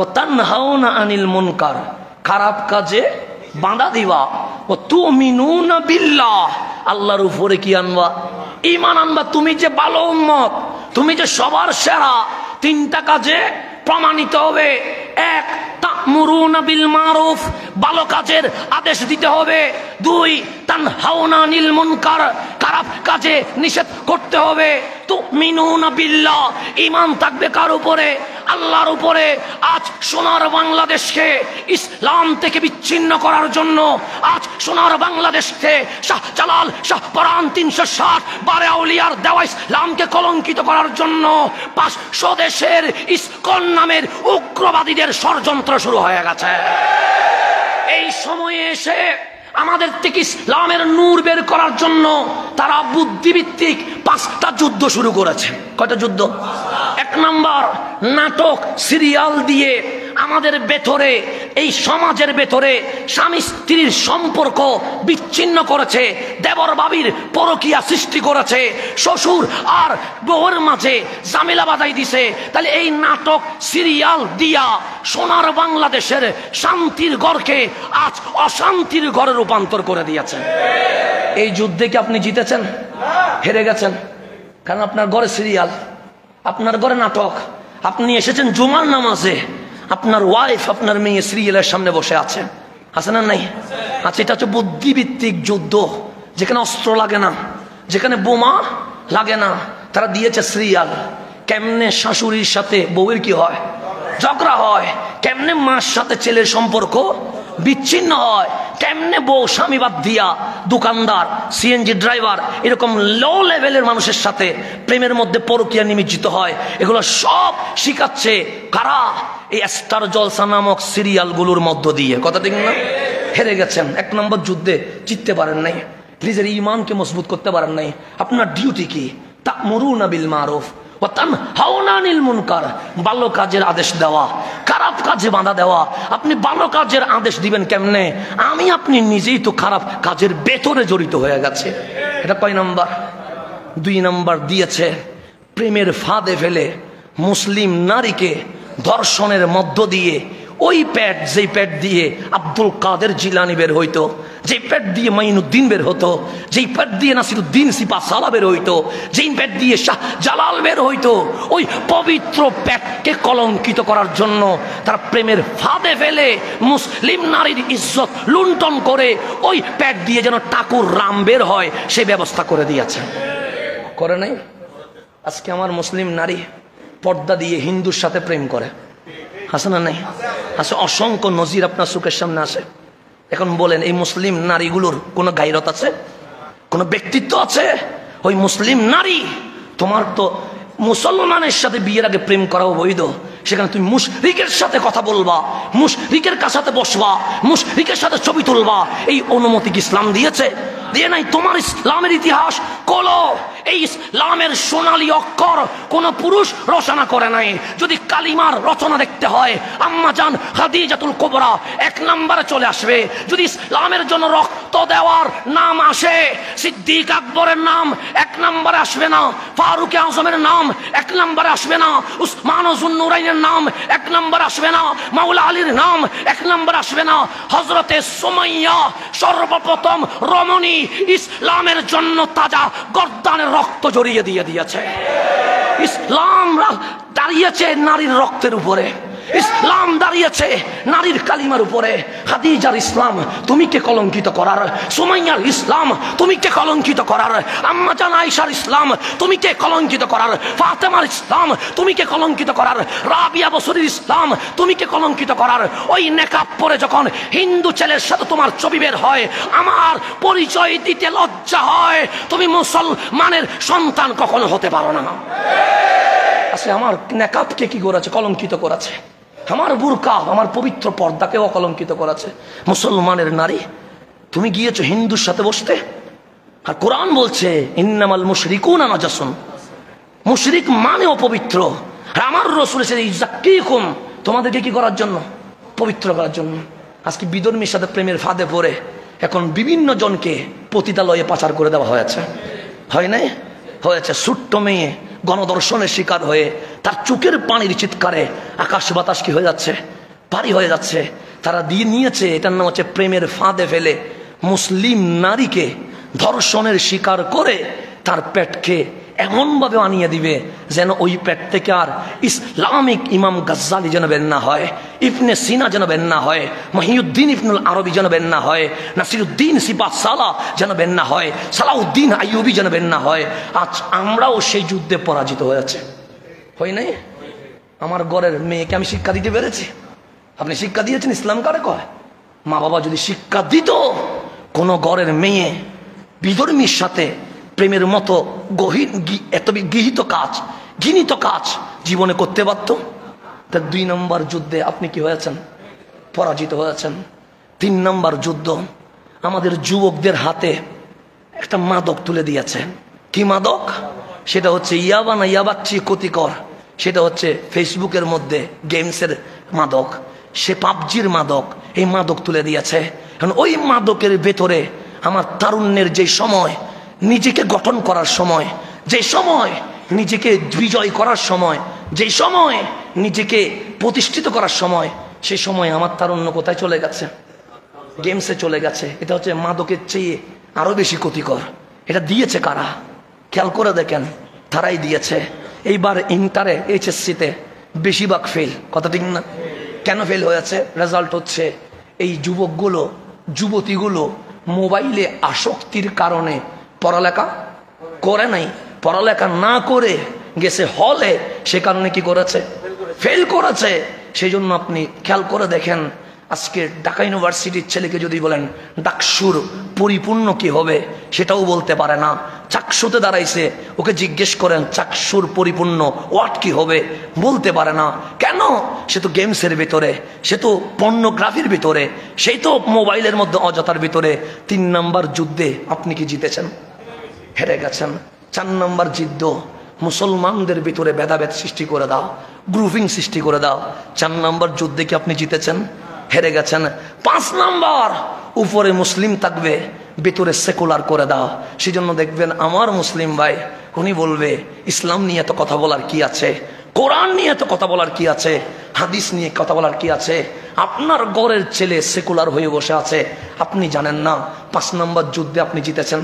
ও তানহাউনা আনিল মুনকার, খারাপ কাজে বাধা দিবা, ও তুমিনুনা বিল্লাহ, আল্লাহর উপরে কি আনবা? ঈমান আনবা। তুমি যে ভালো উম্মত, তুমি যে সবার সেরা, তিনটা কাজে প্রমাণিত হবে। এক, তা'মুরুনা বিল মারুফ, ভালো কাজের আদেশ দিতে হবে। দুই, তানহাউনা আনিল মুনকার, খারাপ কাজে নিষেধ করতে হবে। তুমিনুনা বিল্লাহ, ঈমান থাকবে কার উপরে? আল্লাহর উপরে। আজ সোনার বাংলাদেশকে ইসলাম থেকে বিচ্ছিন্ন করার জন্য, আজ সোনার বাংলাদেশকে শাহজালাল, শাহপরান 360 বারে আউলিয়ার দেওয়া ইসলামকে কলঙ্কিত করার জন্য 500 দেশের ইসকন নামের উগ্রবাদীদের ষড়যন্ত্র শুরু হয়ে গেছে। এই সময়ে এসে আমাদের থেকে ইসলামের নূর বের করার জন্য তারা বুদ্ধিভিত্তিক 5টা যুদ্ধ শুরু করেছে। কয়টা যুদ্ধ? 1 নাম্বার, নাটক সিরিয়াল দিয়ে আমাদের ভেতরে, এই সমাজের ভেতরে স্বামী স্ত্রীর সম্পর্ক বিচ্ছিন্ন করেছে, দেবর বাবির পরকীয়া সৃষ্টি করেছে, শ্বশুর আর বউয়ের মাঝে ঝামেলা বাঁধাই দিছে। তাহলে এই নাটক সিরিয়াল দিয়া সোনার বাংলাদেশের শান্তির ঘরকে আজ অশান্তির ঘরে রূপান্তর করে দিয়েছেন। এই যুদ্ধে কি আপনি জিতেছেন? হেরে গেছেন। কারণ আপনার ঘরে সিরিয়াল, আপনার ঘরে নাটক। আপনি এসেছেন জুমার নামাজে, আপনার ওয়াইফ, আপনার মেয়ে সিরিয়ালের সামনে বসে আছে, আছে না নাই? আচ্ছা, এটা হচ্ছে বুদ্ধিভিত্তিক যুদ্ধ, যেখানে অস্ত্র লাগে না, যেখানে বোমা লাগে না। তারা দিয়েছে সিরিয়াল। কেমনে শাশুড়ির সাথে বউয়ের কি হয়? ঝগড়া হয়। কেমনে মার সাথে ছেলের সম্পর্ক বিচ্ছিন্ন হয়। কেমনে বউ স্বামী বাদ দিয়া দোকানদার, সিএনজি ড্রাইভার, এরকম লো লেভেলের মানুষের সাথে প্রেমের মধ্যে পরকীয়া নিমজ্জিত হয়। এগুলো সব শিখাচ্ছে কারা? এই স্টার জলসা নামক সিরিয়ালগুলোর মধ্য দিয়ে। কথা ঠিক না? হেরে গেছেন। 1 নম্বর যুদ্ধে জিততে পারেন নাই, নিজের ঈমানকে মজবুত করতে পারেন নাই। আপনার ডিউটি কি? তা'মুরুনা বিল মারুফ ওয়া তানহাউনা আনিল মুনকার, ভালো কাজের আদেশ দেওয়া, খারাপ কাজে বাধা দেওয়া। আপনি ভালো কাজের আদেশ দিবেন কেমনে? আমি আপনি নিজেই তো খারাপ কাজের ভেতরে জড়িত হয়ে গেছে। এটা কয় নাম্বার? 2 নাম্বার দিয়েছে প্রেমের ফাঁদে ফেলে মুসলিম নারীকে ধর্ষণের মধ্য দিয়ে, ওই পেট, যেই পেট দিয়ে আব্দুল কাদের জিলানি বের হইতো, যেই পেট দিয়ে মাইনুদ্দিন বের হতো, যেই পেট দিয়ে নাসিরুদ্দিন সিপাহসালা বের হইতো, যেই পেট দিয়ে শাহ জালাল বের হইতো, ওই পবিত্র পেটকে কলঙ্কিত করার জন্য তারা প্রেমের ফাঁদে ফেলে মুসলিম নারীর ইজ্জত লুণ্ঠন করে ওই পেট দিয়ে যেন ঠাকুর রাম বের হয় সেই ব্যবস্থা করে দিয়েছে। করে নাই? আজকে আমার মুসলিম নারী পর্দা দিয়ে হিন্দুর সাথে প্রেম করে, আছে না নাই? আছে। অসংখ্য নজির আপনার চোখের সামনে আসে। এখন বলেন, এই মুসলিম নারীগুলোর কোনো গায়রত আছে? কোনো ব্যক্তিত্ব আছে? ওই মুসলিম নারী, তোমার তো মুসলমানের সাথে বিয়ের আগে প্রেম করাও বৈধ, সেখানে তুমি মুশরিকের সাথে কথা বলবা, মুশরিকের সাথে বসবা, মুশরিকের সাথে ছবি তুলবা, এই অনুমতি কি ইসলাম দিয়েছে? দিয়ে নাই। তোমার ইসলামের ইতিহাস খোলো। এই ইসলামের সোনালী অক্ষর কোন পুরুষ রচনা করে নাই। যদি কালিমার রচনা দেখতে হয়, আম্মা জান খাদিজাতুল কুবরা 1 নম্বরে চলে আসবে। যদি ইসলামের জন্য রক্ত দেওয়ার নাম আসে, সিদ্দিক আকবরের নাম 1 নম্বরে আসবে না, ফারুক আজমের নাম 1 নম্বরে আসবে না, উসমান যুন্নুরাইনের নাম 1 নম্বরে আসবে না, মাওলা আলীর নাম 1 নম্বরে আসবে না। হযরতে সুমাইয়া সর্বপ্রথম রমণী, ইসলামের জন্য তাজা গর্দানের রক্ত জড়িয়ে দিয়ে দিয়েছে। ইসলাম দাঁড়িয়েছে নারীর রক্তের উপরে, ইসলাম দাঁড়িয়েছে নারীর কালিমার উপরে। খাদিজার ইসলাম তুমি কে কলঙ্কিত করার? সুমাইয়ার ইসলাম তুমি কে কলঙ্কিত করার? আম্মা জান আয়েশার ইসলাম তুমি কে কলঙ্কিত করার? ফাতেমার ইসলাম তুমি কে কলঙ্কিত করার? রাবিয়া বসরির ইসলাম তুমি কে কলঙ্কিত করার? ওই নেকাব পরে যখন হিন্দু ছেলের সাথে তোমার ছবি বের হয়, আমার পরিচয় দিতে লজ্জা হয়। তুমি মুসলমানের সন্তান কখনো হতে পারো না। আচ্ছা, আমার নেকাবকে কি করেছে? কলঙ্কিত করেছে। আমার বুরকা, আমার পবিত্র পর্দাকেও কলঙ্কিত করেছে। মুসলমানের নারী, তুমি গিয়েছো হিন্দুর সাথে বসতে, আর কোরআন বলছে ইন্নামাল মুশরিকুনা নাজাসুন, মুশরিক মানে অপবিত্র। আর আমার রাসূল এসে ইযাক্কিকুম, তোমাদেরকে কি করার জন্য? পবিত্র করার জন্য। আজকে বিধর্মীর সাথে প্রেমের ফাঁদে পড়ে এখন বিভিন্ন জনকে পতিতালয়ে পাচার করে দেওয়া হয়েছে, হয় নাই? হয়েছে। ছোট্ট মেয়ে গণধর্ষণের শিকার হয়ে তার চোখের পানির চিৎকারে আকাশ বাতাস কি হয়ে যাচ্ছে? ভারী হয়ে যাচ্ছে। তারা দিয়ে নিয়েছে, এটার নাম হচ্ছে প্রেমের ফাঁদে ফেলে মুসলিম নারীকে ধর্ষণের শিকার করে তার পেটকে এমনভাবে আনিয়ে দিবে যেন ওই পেট থেকে আর ইসলামিক ইমাম গাজ্জালি যেন বের না হয়, ইবনে সিনা যেন বের না হয়, মহিউদ্দিন ইবনুল আরবি যেন বের না হয়, নাসিরুদ্দিন সিফাত সালাহ যেন বের না হয়, সালাউদ্দিন আইয়ুবি যেন বের না হয়। আজ আমরাও সেই যুদ্ধে পরাজিত হয়েছে, হয় নাই? আমার ঘরের মেয়েকে আমি শিক্ষা দিতে পেরেছি? আপনি শিক্ষা দিয়েছেন? ইসলাম কারে কয়? মা বাবা যদি শিক্ষা দিত, কোন ঘরের মেয়ে বিধর্মীর সাথে প্রেমের মতো গহীন এত গৃহীত কাজ, ঘৃণিত কাজ জীবনে করতে পারত? তার 2 নম্বর যুদ্ধে আপনি কি হয়েছেন? পরাজিত হয়েছেন। 3 নম্বর যুদ্ধ, আমাদের যুবকদের হাতে একটা মাদক তুলে দিয়েছে। কি মাদক? সেটা হচ্ছে ইয়াবা না ইয়াবার চেয়ে ক্ষতিকর, সেটা হচ্ছে ফেসবুকের মধ্যে গেমসের মাদক, সে পাবজির মাদক। এই মাদক তুলে দিয়েছে। কারণ ওই মাদকের ভেতরে আমার তারুণ্যের যে সময়, নিজেকে গঠন করার সময়, যে সময় নিজেকে বিজয় করার সময়, যে সময় নিজেকে প্রতিষ্ঠিত করার সময়, সেই সময় আমার তারুণ্য কোথায় চলে গেছে? গেমসে চলে গেছে। এটা হচ্ছে মাদকের চেয়ে আরো বেশি ক্ষতিকর। এটা দিয়েছে কারা? খেয়াল করে দেখেন, তারাই দিয়েছে। এইবার ইন্টারে এইচএসসিতে বেশিরভাগ ফেল, কথা ঠিক না? কেন ফেল হয়েছে? রেজাল্ট হচ্ছে এই যুবকগুলো, যুবতীগুলো মোবাইলে আসক্তির কারণে পড়ালেখা করে নাই, পড়ালেখা না করে গেছে হলে, সে কারণে কি করেছে? ফেল করেছে। সেই জন্য আপনি খেয়াল করে দেখেন, আজকে ঢাকা ইউনিভার্সিটির ছেলেকে যদি বলেন ডাকসুর পরিপূর্ণ কি হবে, সেটাও বলতে পারে না। চাকসুতে দাঁড়াইছে, ওকে জিজ্ঞেস করেন চাকসুর পরিপূর্ণ ওয়াট কি হবে, বলতে পারে না। কেন? সে তো গেমসের ভিতরে, সে তো পর্নোগ্রাফির ভিতরে, সেই তো মোবাইলের মধ্যে অযথার ভিতরে। 3 নম্বর যুদ্ধে আপনি কি জিতেছেন? হেরে গেছেন। 4 নম্বর যুদ্ধ, মুসলমানদের ভিতরে ভেদাভেদ সৃষ্টি করে দাও, গ্রুপিং সৃষ্টি করে দাও। 4 নম্বর যুদ্ধে কি আপনি জিতেছেন? হেরে গেছেন। 5 নম্বর, উপরে মুসলিম থাকবে, ভেতরে সেকুলার করে দাও। সেই জন্য দেখবেন আমার মুসলিম ভাই, উনি বলবে ইসলাম নিয়ে তো কথা বলার কি আছে, কোরআন নিয়ে তো কথা বলার কি আছে, হাদিস নিয়ে কথা বলার কি আছে? আপনার ঘরের ছেলে সেকুলার হয়ে বসে আছে, আপনি জানেন না। 5 নম্বর যুদ্ধে আপনি জিতেছেন?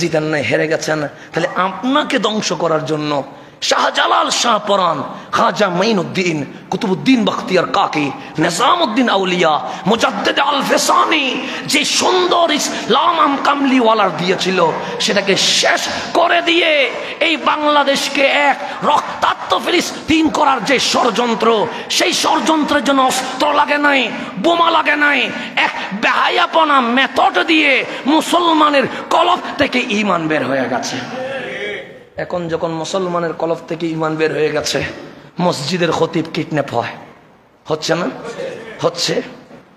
জিতেন নাই, হেরে গেছেন। তাহলে আপনাকে ধ্বংস করার জন্য শাহজালাল শাহপরান, খাজা মাইনুদ্দিন, কুতুবুদ্দিন বখতিয়ার কাকি, নিজামউদ্দিন আউলিয়া, মুজাদ্দিদ আল ফিসানি যে সুন্দর ইসলাম কামলিওয়ালার দিয়েছিল, সেটাকে শেষ করে দিয়ে এই বাংলাদেশকে এক রক্তাক্ত ফিলিস্তিন করার যে ষড়যন্ত্র, সেই ষড়যন্ত্রের জন্য অস্ত্র লাগে নাই, বোমা লাগে নাই, এক বেহায়াপনা মেথড দিয়ে মুসলমানের কলব থেকে ঈমান বের হয়ে গেছে। এখন যখন মুসলমানের কলব থেকে ঈমান বের হয়ে গেছে, মসজিদের খতিব কিডন্যাপ হয়, হচ্ছে না? হচ্ছে।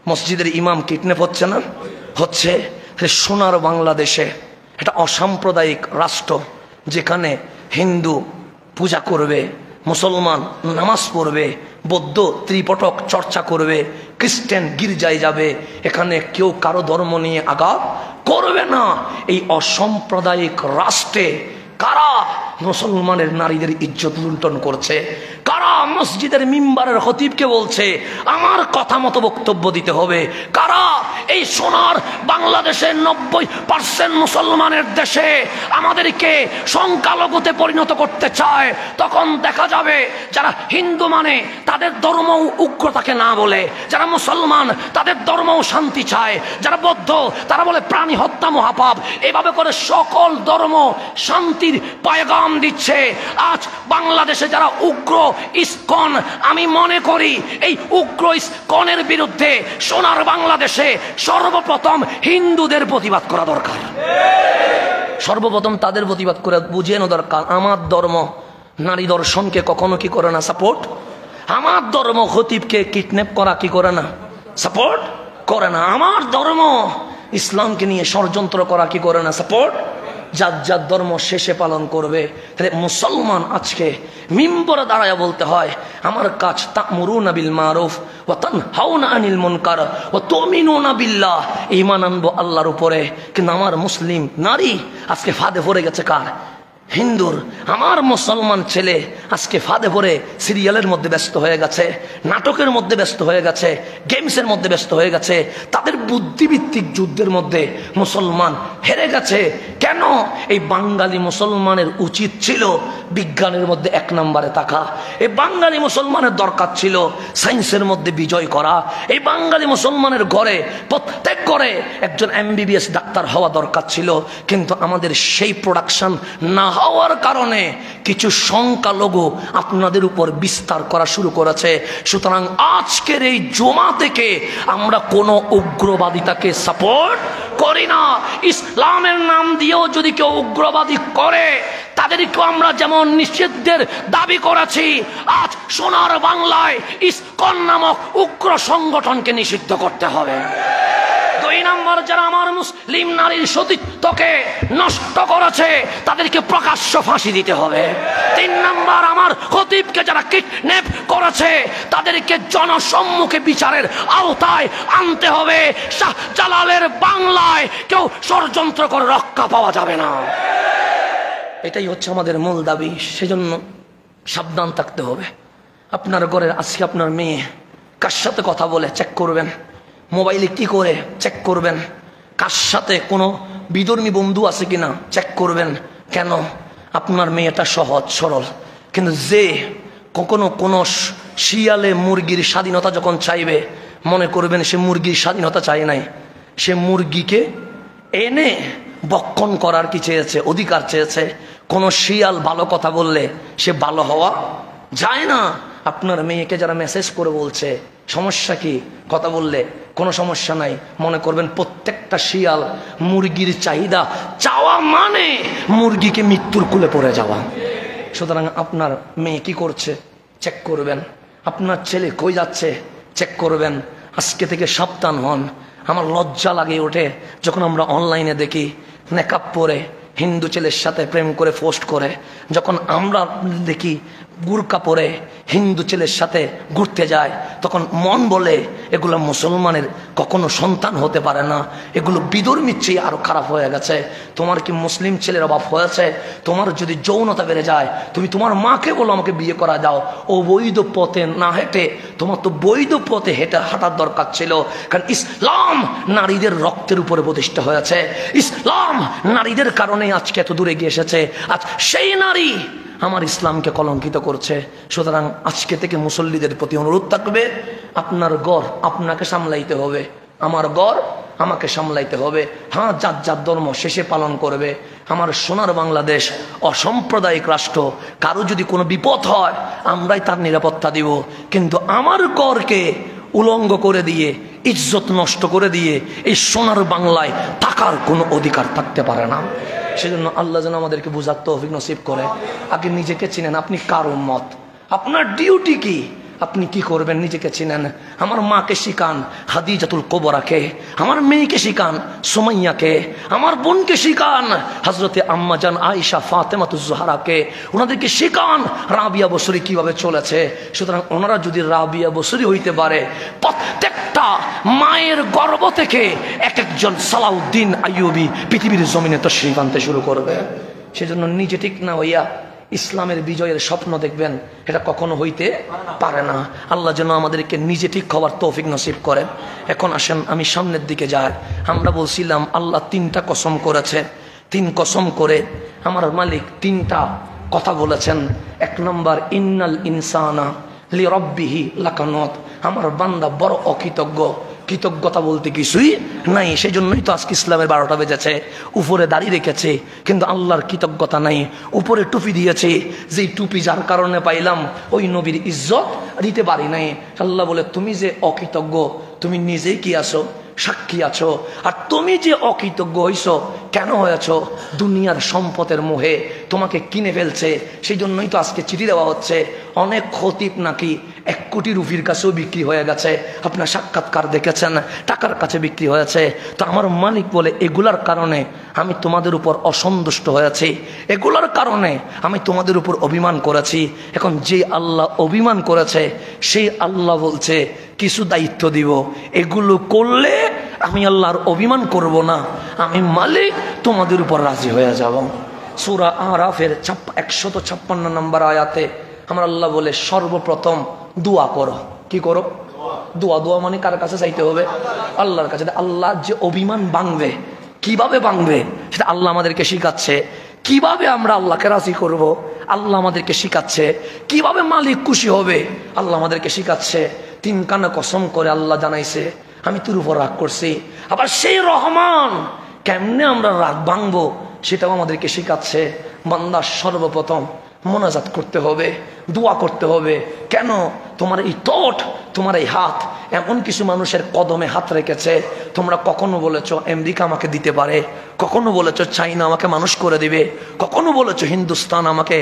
মসজিদের ইমাম কিডন্যাপ হচ্ছে না? হচ্ছে। সোনার বাংলাদেশে একটা অসাম্প্রদায়িক রাষ্ট্র, যেখানে হিন্দু পূজা করবে, মুসলমান নামাজ পড়বে, বৌদ্ধ ত্রিপটক চর্চা করবে, খ্রিস্টান গির্জায় যাবে, এখানে কেউ কারো ধর্ম নিয়ে আঘাত করবে না। এই অসাম্প্রদায়িক রাষ্ট্রে কারা মুসলমানের নারীদের ইজ্জত লুণ্ঠন করছে? কারা মসজিদের মিম্বারের খতিবকে বলছে আমার কথা মতো বক্তব্য দিতে হবে? কারা এই সোনার বাংলাদেশের 90% মুসলমানের দেশে আমাদেরকে সংখ্যালঘুতে পরিণত করতে চায়, তখন দেখা যাবে যারা হিন্দু মানে তাদের ধর্ম উগ্রতাকে না বলে, যারা মুসলমান তাদের ধর্মও শান্তি চায়, যারা বৌদ্ধ তারা বলে প্রাণী হত্যা মহাপাপ, এভাবে করে সকল ধর্ম শান্তির পয়গাম দিচ্ছে। আজ বাংলাদেশে যারা উগ্র ইসকন, আমি মনে করি এই উগ্র ইসকনের বিরুদ্ধে সোনার বাংলাদেশে সর্বপ্রথম হিন্দুদের প্রতিবাদ করা দরকার। সর্বপ্রথম তাদের প্রতিবাদ করে বুঝিয়ে নেওয়া দরকার, আমার ধর্ম নারী দর্শনকে কখনো কি করে না সাপোর্ট, আমার ধর্ম খতিবকে কিডন্যাপ করা কি করে না সাপোর্ট করে না, আমার ধর্ম ইসলামকে নিয়ে ষড়যন্ত্র করা কি করে না সাপোর্ট। যার যার ধর্ম শেষে পালন করবে। তাহলে মুসলমান আজকে মিম্বরে দাঁড়ায় বলতে হয়, আমার কাজ তা'মুরুনা বিল মারুফ ওয়া তানহাউনা আনিল মুনকার ওয়া তু'মিনুনা বিল্লাহ, ঈমান আনবো আল্লাহর উপরে। কিন্তু আমার মুসলিম নারী আজকে ফাঁদে পড়ে গেছে কার? হিন্দুর। আমার মুসলমান ছেলে আজকে ফাঁদে পড়ে সিরিয়ালের মধ্যে ব্যস্ত হয়ে গেছে, নাটকের মধ্যে ব্যস্ত হয়ে গেছে, গেমসের মধ্যে ব্যস্ত হয়ে গেছে, তাদের বুদ্ধিভিত্তিক যুদ্ধের মধ্যে মুসলমান হেরে গেছে। কেন? এই বাঙালি মুসলমানের উচিত ছিল বিজ্ঞানের মধ্যে 1 নম্বরে থাকা, এই বাঙালি মুসলমানের দরকার ছিল সায়েন্সের মধ্যে বিজয় করা, এই বাঙালি মুসলমানের ঘরে প্রত্যেক ঘরে একজন MBBS ডাক্তার হওয়া দরকার ছিল। কিন্তু আমাদের সেই প্রোডাকশন না হওয়ার কারণে কিছু সংখ্যালঘু আপনাদের উপর বিস্তার করা শুরু করেছে। সুতরাং আজকের এই জমা থেকে আমরা কোনো উগ্রবাদিতাকে সাপোর্ট করি না। ইসলামের নাম দিয়েও যদি কেউ উগ্রবাদী করে তাদেরকে আমরা যেমন নিষিদ্ধের দাবি করেছি, আজ সোনার বাংলায় ইসকন নামক উগ্র সংগঠনকে নিষিদ্ধ করতে হবে। 2 নম্বর, যারা আমার মুসলিম নারীর সতীত্বকে নষ্ট করেছে তাদেরকে প্রকাশ্য ফাঁসি দিতে হবে। 3 নম্বর, আমার খতিবকে যারা কিডন্যাপ করেছে তাদেরকে জনসম্মুখে বিচারের আওতায় আনতে হবে। শাহজালালের বাংলায় কেউ ষড়যন্ত্র করে রক্ষা পাওয়া যাবে না। এটাই হচ্ছে আমাদের মূল দাবি। সেজন্য সাবধান থাকতে হবে। আপনার ঘরের আজকে আপনার মেয়ে কার সাথে কথা বলে চেক করবেন, মোবাইলে কি করে চেক করবেন, কার সাথে কোনো বিধর্মী বন্ধু আছে কিনা চেক করবেন। কেন? আপনার মেয়েটা সহজ সরল, কিন্তু যে কখনো কোনো শিয়ালে মুরগির স্বাধীনতা যখন চাইবে মনে করবেন সে মুরগির স্বাধীনতা চায় নাই, সে মুরগিকে এনে বক্ষণ করার কি চেয়েছে, অধিকার চেয়েছে। কোনো শিয়াল ভালো কথা বললে সে ভালো হওয়া যায় না। আপনার মেয়েকে যারা মেসেজ করে বলছে সমস্যা কি, কথা বললে কোনো সমস্যা নাই, মনে করবেন প্রত্যেকটা শিয়াল মুরগির চাহিদা চাওয়া মানে মুরগিকে মৃত্যুর কুলে পড়ে যাওয়া। সুতরাং আপনার মেয়ে কি করছে চেক করবেন, আপনার ছেলে কই যাচ্ছে চেক করবেন। আজকে থেকে সাবধান হন। আমার লজ্জা লাগে ওঠে যখন আমরা অনলাইনে দেখি নেকাব পরে হিন্দু ছেলের সাথে প্রেম করে পোস্ট করে, যখন আমরা দেখি বুরকা পরে হিন্দু ছেলের সাথে ঘুরতে যায়, তখন মন বলে এগুলো মুসলমানের কখনো সন্তান হতে পারে না, এগুলো বিধর্মীর চেয়ে আরো খারাপ হয়ে গেছে। তোমার কি মুসলিম ছেলের অভাব হয়েছে? তোমার যদি যৌনতা বেড়ে যায় তুমি তোমার মাকে বলো আমাকে বিয়ে করা দাও। ও বৈধ পথে না হেঁটে তোমার তো বৈধ পথে হাঁটার দরকার ছিল। কারণ ইসলাম নারীদের রক্তের উপরে প্রতিষ্ঠা হয়েছে, ইসলাম নারীদের কারণে আজকে এত দূরে গিয়ে এসেছে। আজ সেই নারী আমার ইসলামকে কলঙ্কিত করছে। সুতরাং আজকে থেকে মুসল্লিদের প্রতি অনুরোধ থাকবে, আপনার ঘর আপনাকে সামলাইতে হবে, আমার ঘর আমাকে সামলাইতে হবে। হ্যাঁ, যার যার ধর্ম শেষে পালন করবে। আমার সোনার বাংলাদেশ অসাম্প্রদায়িক রাষ্ট্র, কারো যদি কোনো বিপদ হয় আমরাই তার নিরাপত্তা দিব। কিন্তু আমার ঘরকে উলঙ্গ করে দিয়ে ইজ্জত নষ্ট করে দিয়ে এই সোনার বাংলায় থাকার কোনো অধিকার থাকতে পারে না। সেজন্য আল্লাহ যেন আমাদেরকে বুঝার তৌফিক নসিব করে। আগে নিজেকে চিনেন, আপনি কার উম্মত, আপনার ডিউটি কি, আপনি কি করবেন নিজেকে চিনেন। আমার মাকে শিখান খাদিজাতুল কুবরাকে, আমার মেয়েকে শিখান সুমাইয়াকে, আমার বোনকে শিখান হযরতে আম্মা জান আয়েশা ফাতেমাতুজ জোহরাকে, ওনাদেরকে শিখান রাবিয়া বসরি কিভাবে চলেছে। সুতরাং ওনারা যদি রাবিয়া বসরি হইতে পারে, প্রত্যেকটা মায়ের গর্ভ থেকে এক একজন সালাউদ্দিন আইয়ুবী পৃথিবীর জমিনে তশরিফ আনতে শুরু করবে। সেজন্য নিজে ঠিক না হইয়া ইসলামের বিজয়ের স্বপ্ন দেখবেন, এটা কখনো হইতে পারে না। আল্লাহ যেন আমাদেরকে নিজে ঠিক হওয়ার তৌফিক নসিব করেন। এখন আসেন আমি সামনের দিকে যাই। আমরা বলছিলাম আল্লাহ 3টা কসম করেছে, 3 কসম করে আমার মালিক 3টা কথা বলেছেন। 1 নম্বর, ইন্নাল ইনসানা লিরাব্বিহি লাকানুত, আমার বান্দা বড় অকৃতজ্ঞ, কৃতজ্ঞতা বলতে কিছুই নাই। সেই জন্যই তো আজকে ইসলামের 12টা বেজেছে। উপরে দাড়ি রেখেছে কিন্তু আল্লাহর কৃতজ্ঞতা নাই। উপরে টুপি দিয়েছে, যেই টুপি যার কারণে পাইলাম ওই নবীর ইজ্জত দিতে পারি নাই। আল্লাহ বলে তুমি যে অকৃতজ্ঞ, তুমি নিজেই কি আছো, সাক্ষী আছো। আর তুমি যে অকৃতজ্ঞ হইছো, কেন হয়েছো? দুনিয়ার সম্পদের মোহে তোমাকে কিনে ফেলছে। সেই জন্যই তো আজকে চিঠি দেওয়া হচ্ছে। অনেক খতিব নাকি 1 কোটি রুপির কাছেও বিক্রি হয়ে গেছে। আপনার সাক্ষাৎকার দেখেছেন, টাকার কাছে বিক্রি হয়েছে। তো আমার মালিক বলে এগুলার কারণে আমি তোমাদের উপর অসন্তুষ্ট হয়েছি, এগুলার কারণে আমি তোমাদের উপর অভিমান করেছি। এখন যে আল্লাহ অভিমান করেছে সেই আল্লাহ বলছে কিছু দায়িত্ব দিব, এগুলো করলে আমি আল্লাহর অভিমান করব না, আমি মালিক তোমাদের উপর রাজি হয়ে যাব। সূরা আরাফের 156 নম্বর আয়াতে আমার আল্লাহ বলে সর্বপ্রথম দোয়া করো। কি করো? দোয়া। দোয়া মানে কার কাছে চাইতে হবে? আল্লাহর কাছে। আল্লাহ যে অভিমান ভাঙবে, কিভাবে ভাঙবে সেটা আল্লাহ আমাদেরকে শিখাচ্ছে। কিভাবে আমরা আল্লাহকে রাজি করব আল্লাহ আমাদেরকে শিখাচ্ছে। কিভাবে মালিক খুশি হবে আল্লাহ আমাদেরকে শিখাচ্ছে। 3 কানা কসম করে আল্লাহ জানাইছে আমি তোর উপর রাগ করছি। আবার সেই রহমান কেমনে আমরা রাগ ভাঙবো সেটাও আমাদেরকে শিখাচ্ছে। বান্দা সর্বপ্রথম মোনাজাত করতে হবে, দোয়া করতে হবে। কেন? তোমার এই ঠোঁট, তোমার এই হাত, এমন কিছু মানুষের কদমে হাত রেখেছে। তোমরা কখনো বলেছো আমেরিকা আমাকে দিতে পারে, কখনো বলেছো চাইনা আমাকে মানুষ করে দিবে, কখনো বলেছো হিন্দুস্তান আমাকে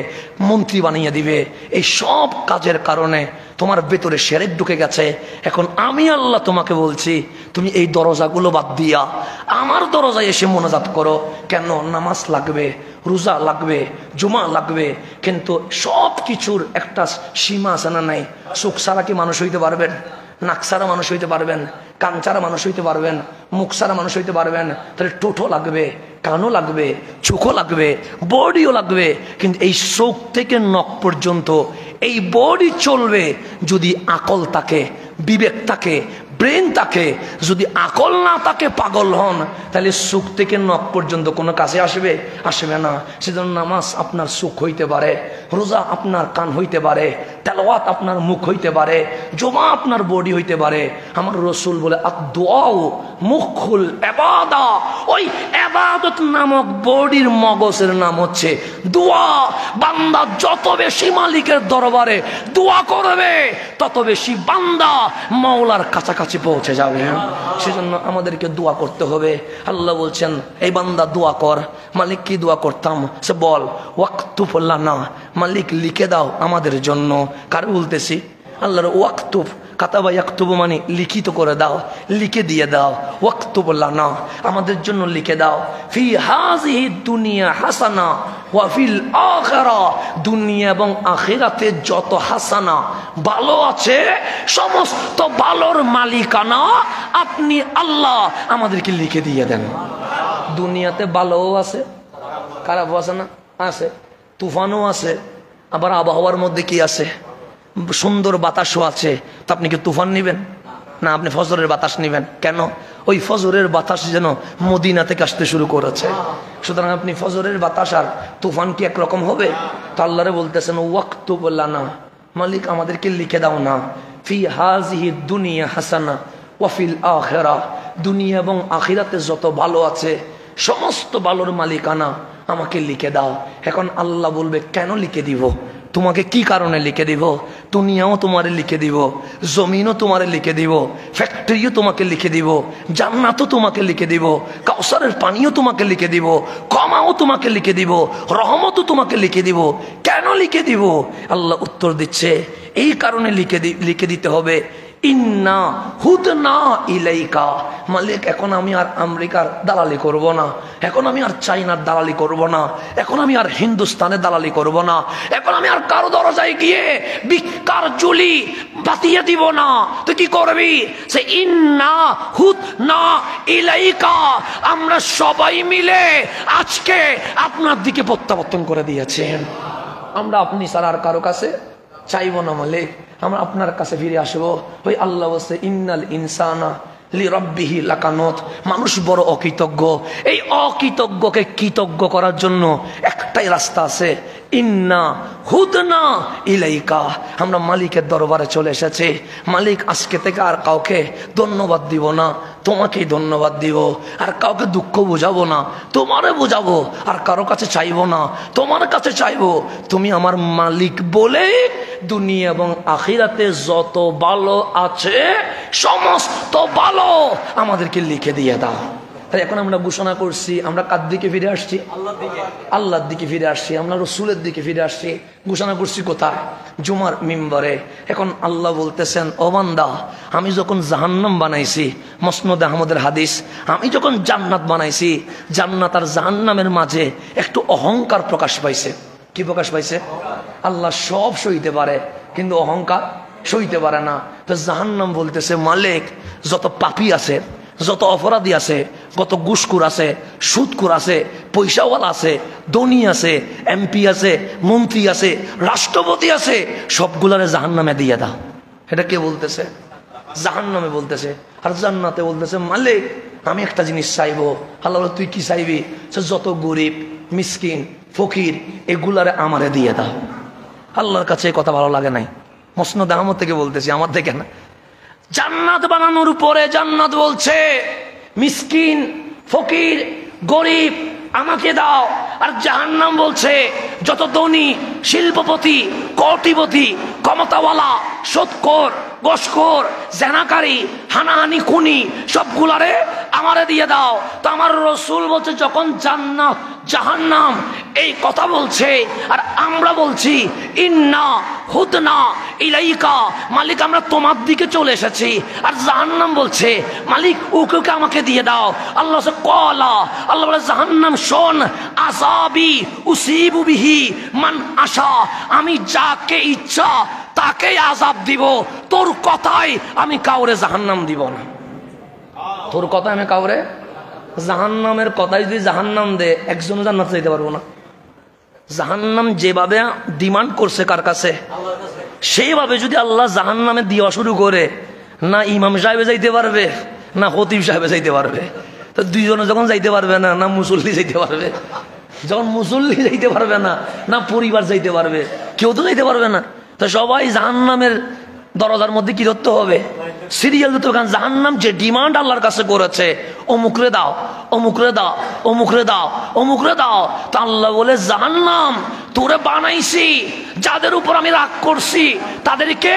মন্ত্রী বানিয়ে দিবে। এই সব কাজের কারণে তোমার ভেতরে শিরক ঢুকে গেছে। এখন আমি আল্লাহ তোমাকে বলছি তুমি এই দরজাগুলো বাদ দিয়া আমার দরজায় এসে মোনাজাত করো। কেন? নামাজ লাগবে, রোজা লাগবে, জুমা লাগবে, কিন্তু সব কিছুর একটা সীমা আছে না নাই? চোখ ছাড়া কি মানুষ হইতে পারবেন? নাক ছাড়া মানুষ হইতে পারবেন? কান ছাড়া মানুষ হইতে পারবেন? মুখ ছাড়া মানুষ হইতে পারবেন? তাহলে টোটো লাগবে, কানও লাগবে, চোখও লাগবে, বডিও লাগবে। কিন্তু এই চোখ থেকে নখ পর্যন্ত এই বডি চলবে যদি আকল থাকে, বিবেক থাকে, ব্রেন থাকে। যদি আকল না থাকে, পাগল হন, তাহলে সুখ থেকে নখ পর্যন্ত কোনো কাছে আসবে? আসবে না। সেজন্য নামাজ আপনার সুখ হইতে পারে, রোজা আপনার কান হইতে পারে, তেলাওয়াত আপনার মুখ হইতে পারে, জমা আপনার বডি হইতে পারে। আমার রসুল বলে আদ-দুআউ মুখুল ইবাদা। ওই ইবাদত নামক বডির মগজের নাম হচ্ছে দোয়া। বান্দা যত বেশি মালিকের দরবারে দোয়া করবে তত বেশি বান্দা মাওলার কাছাকাছি পৌঁছে যাবে। সেজন্য আমাদেরকে দোয়া করতে হবে। আল্লাহ বলছেন এই বান্দা দোয়া কর। মালিক কি দোয়া করতাম? সে বল ওয়াক্তুব লানা, মালিক লিখে দাও আমাদের জন্য। কার বলতেছি? আল্লাহর ওয়াক্তুব। কাতাবা ইয়াকতুবু মানে লিখিত করে দাও, লিখে দিয়ে দাও। ওয়াক্তুব লানা, আমাদের জন্য লিখে দাও। ফি হাযিহি দুনিয়া হাসানা ওয়া ফিল আখিরা, দুনিয়া এবং আখিরাতে যত হাসানা ভালো আছে সমস্ত ভালোর মালিকানা আপনি আল্লাহ আমাদেরকে লিখে দিয়ে দেন। দুনিয়াতে ভালোও আছে, খারাপও আছে না? আছে। তুফানও আছে, আবার আবহাওয়ার মধ্যে কি আছে? সুন্দর বাতাসও আছে। তো আপনি কি তুফান নিবেন? না, আপনি ফজরের বাতাস নিবেন। কেন? ওই ফজরের বাতাস যেন মদিনা থেকে আসতে শুরু করেছে। সুতরাং আপনি ফজরের বাতাস আর তুফান কি একরকম হবে? তো আল্লাহরে বলতেছেন ওয়াক্তুব লানা, মালিক আমাদেরকে লিখে দাও না। ফি হাযিহি দুনিয়া হাসানা ওয়া ফিল আখিরা, দুনিয়া এবং আখিরাতে যত ভালো আছে সমস্ত ভালোর মালিকানা আমাকে লিখে দাও। এখন আল্লাহ বলবে কেন লিখে দিব? তোমাকে কি কারণে লিখে দিব? দুনিয়াও তোমারে লিখে দিব, জমিনও তোমারে লিখে দিব, ফ্যাক্টরিও তোমাকে লিখে দিব, জান্নাতও তোমাকে লিখে দিব, কাউসারের পানিও তোমাকে লিখে দিব, ক্ষমাও তোমাকে লিখে দিব, রহমতও তোমাকে লিখে দিব। কেন লিখে দিব? আল্লাহ উত্তর দিচ্ছে এই কারণে লিখে দিতে হবে ইন্না হুদনা ইলাইকা, মালিক এখন আমি আর আমেরিকার দালালি করব না, এখন আমি আর চাইনার দালালি করব না, এখন আমি আর হিন্দুস্তানের দালালি করব না, এখন আমি আর কারো দরজায় গিয়ে ভিক্ষার ঝুলি বাতিয়ে দিব না। তুই কি করবি? সে ইন্না হুদনা ইলাইকা, আমরা সবাই মিলে আজকে আপনার দিকে প্রত্যাবর্তন করে দিয়েছেন। আমরা আপনি ছাড়া আর কারো কাছে চাইবো না মালিক, আমরা আপনার কাছে ফিরে আসবো। ওই আল্লাহ বলছে ইন্নাল ইনসানা লিরাব্বিহি লাকানুত, মানুষ বড় অকৃতজ্ঞ। এই অকৃতজ্ঞকে কৃতজ্ঞ করার জন্য একটাই রাস্তা আছে, ইন্না হুদনা ইলাইকা, আমরা মালিকের দরবারে চলে এসেছি। মালিক আজকে থেকে আর কাউকে ধন্যবাদ দিব না, তোমাকেই ধন্যবাদ দিব। আর কাউকে দুঃখ বুঝাবো না, তোমারে বুঝাবো। আর কারো কাছে চাইবো না, তোমার কাছে চাইবো। তুমি আমার মালিক বলে দুনিয়া এবং আখিরাতে যত ভালো আছে সমস্ত ভালো আমাদেরকে লিখে দিয়ে দাও। তাই এখন আমরা ঘোষণা করছি, আমরা কার দিকে ফিরে আসছি? আল্লাহর দিকে ফিরে আসছি, আমরা রসুলের দিকে ফিরে আসছি। ঘোষণা করছি কোথায়? জুমার মিম্বরে। এখন আল্লাহ বলতেছেন, ও বান্দা, আমি যখন জাহান্নাম বানাইছি, মুসনাদ আহমদের হাদিস, আমি যখন জান্নাত বানাইছি, জান্নাত আর জাহান্নামের মাঝে একটু অহংকার প্রকাশ পাইছে। কি প্রকাশ পাইছে? আল্লাহ সব সইতে পারে কিন্তু অহংকার সইতে পারে না। তো জাহান্নাম বলতেছে, মালিক যত পাপী আছে, যত অপরাধী আছে, কত ঘুষখোর আছে, সুদখোর আছে, পয়সাওয়ালা আছে, ধনী আছে, এমপি আছে, মন্ত্রী আছে, রাষ্ট্রপতি আছে, সবগুলারে জাহান্নামে দিয়ে দাও। এটা কে বলতেছে? জাহান্নামে বলতেছে। আর জান্নাতে বলতেছে, মালিক আমি একটা জিনিস চাইবো। আল্লাহ বলে, তুই কি চাইবি? যত গরিব মিসকিন ফকির এগুলারে আমারে দিয়ে দাও। আল্লাহর কাছে এই কথা ভালো লাগে নাই, মুসনাদ আহমদ থেকে বলতেছি, আমার থেকে না। জান্নাত বানানোর পরে জান্নাত বলছে, মিসকিন ফকির গরিব আমাকে দাও। আর জাহান্নাম বলছে, যত ধনী শিল্পপতি কোটিপতি ক্ষমতাওয়ালা সুদখোর ঘুষখোর জেনাকারী হানাহানি খুনি সবগুলারে আমারে দিয়ে দাও। তো আমার রসুল বলছে, যখন জান্নাত জাহান্নাম এই কথা বলছে আর আমরা বলছি ইন্না হুদনা ইলাইকা, মালিক আমরা তোমার দিকে চলে এসেছি। আর জাহান্নাম বলছে, মালিক ওকে আমাকে দিয়ে দাও। আল্লাহ কলা, আল্লাহ বলে, জাহান্নাম শোন, আযাবি উসিবু বিহি মান আশা, আমি যাকে ইচ্ছা তাকে আযাব দিব। তোর কথাই আমি কাউরে জাহান্নাম দিব না। তোর কথা আমি কাউরে জাহান্নামের কথাই যদি জাহান্নাম দে, একজনও জান্নাতে যেতে পারবো না। জাহান্নাম যেভাবে ডিমান্ড করছে কার কাছে, সেইভাবে যদি আল্লাহ জাহান্নামে দেওয়া শুরু করে, না ইমাম সাহেবে যাইতে পারবে না খতিব সাহেবে যাইতে পারবে। তো দুইজনে যখন যাইতে পারবে না, না মুসল্লি যাইতে পারবে। যখন মুসল্লি যাইতে পারবে না, না পরিবার যাইতে পারবে, কেউ তো যাইতে পারবে না। তো সবাই জাহান্নামের দরজার মধ্যে কি ধরতে হবে? সিরিয়াল দিতে হবে। কারণ জাহান্নাম যে ডিমান্ড আল্লাহর কাছে করেছে, অমুকরে দাও, অমুকরে দাও, অমুকরে দাও, অমুকরে দাও। তা আল্লাহ বলে, জাহান্নাম তোরে বানাইছি, যাদের উপর আমি রাগ করছি তাদেরকে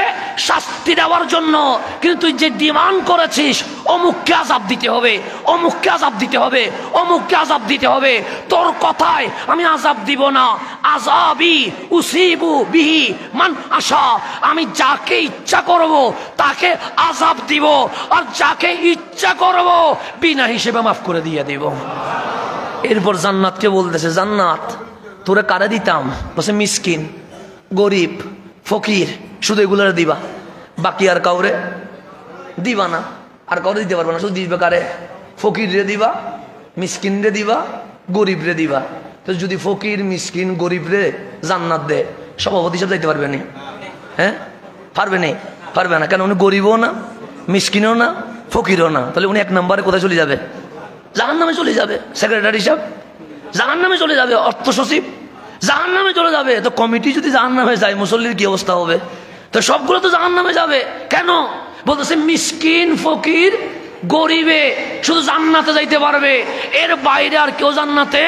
শাস্তি দেওয়ার জন্য, কিন্তু তুই যে ডিমান্ড করেছিস অমুককে আযাব দিতে হবে, অমুককে আযাব দিতে হবে, অমুককে আযাব দিতে হবে, তোর কথায় আমি আযাব দিব না। আযাবি উসিবু বিহি মান আশা, আমি যাকে ইচ্ছা করব তাকে আযাব দিব, আর যাকে ইচ্ছা করব বিনা হিসেবে মাফ করে দিয়ে দিব। এরপর জান্নাতকে বলতেছে, জান্নাত তোরে কারে দিতাম? বলছে, মিসকিন গরিব ফকির শুধু এগুলোরে দিবা, বাকি আর কাউরে দিবা না। আর কাউরে দিতে পারবো না, শুধু দিবে কারে? ফকির রে দিবা, মিসকিন রে দিবা, গরিব রে দিবা। তো যদি ফকির মিসকিন গরিব রে জান্নাত দে, সভাপতি হিসাবে যাইতে পারবে না? হ্যাঁ পারবে না, পারবে না। কেন? উনি গরিবও না, মিসকিনও না, ফকিরও না। তাহলে উনি এক নম্বরে কোথায় চলে যাবে? জাহান্নামে চলে যাবে। সেক্রেটারি সাহেব জাহান্নামে চলে যাবে, অর্থ সচিব জাহান্নামে চলে যাবে। তো কমিটি যদি জাহান্নামে যায়, মুসল্লির কি অবস্থা হবে? তো সবগুলো তো জাহান্নামে যাবে। কেন? বলতেছে মিসকিন ফকির গরিবে শুধু জান্নাতে যাইতে পারবে, এর বাইরে আর কেউ জান্নাতে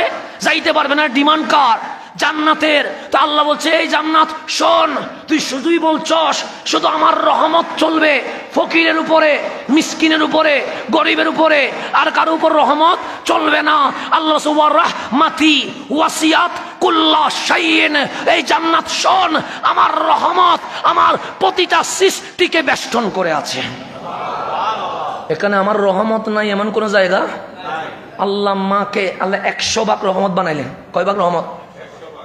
যাইতে পারবে না। ডিমান্ড কার? জান্নাতের। তো আল্লাহ বলছে, এই জান্নাত শোন, তুই শুধুই বলছস শুধু আমার রহমত চলবে ফকিরের উপরে, মিসকিনের উপরে, গরিবের উপরে, আর কারো উপর রহমত চলবে না। আল্লাহ সুবহানাহু রাহমাতি ওয়াসিয়াত কুল্লা শাইইন, এই জান্নাত শোন, আমার রহমত আমার প্রতিটা সৃষ্টিকে বেষ্টন করে আছে। এখানে আমার রহমত নাই এমন কোন জায়গা? আল্লাহ মাকে আল্লাহ 100 ভাগ রহমত বানাইলেন। কয় ভাগ রহমত?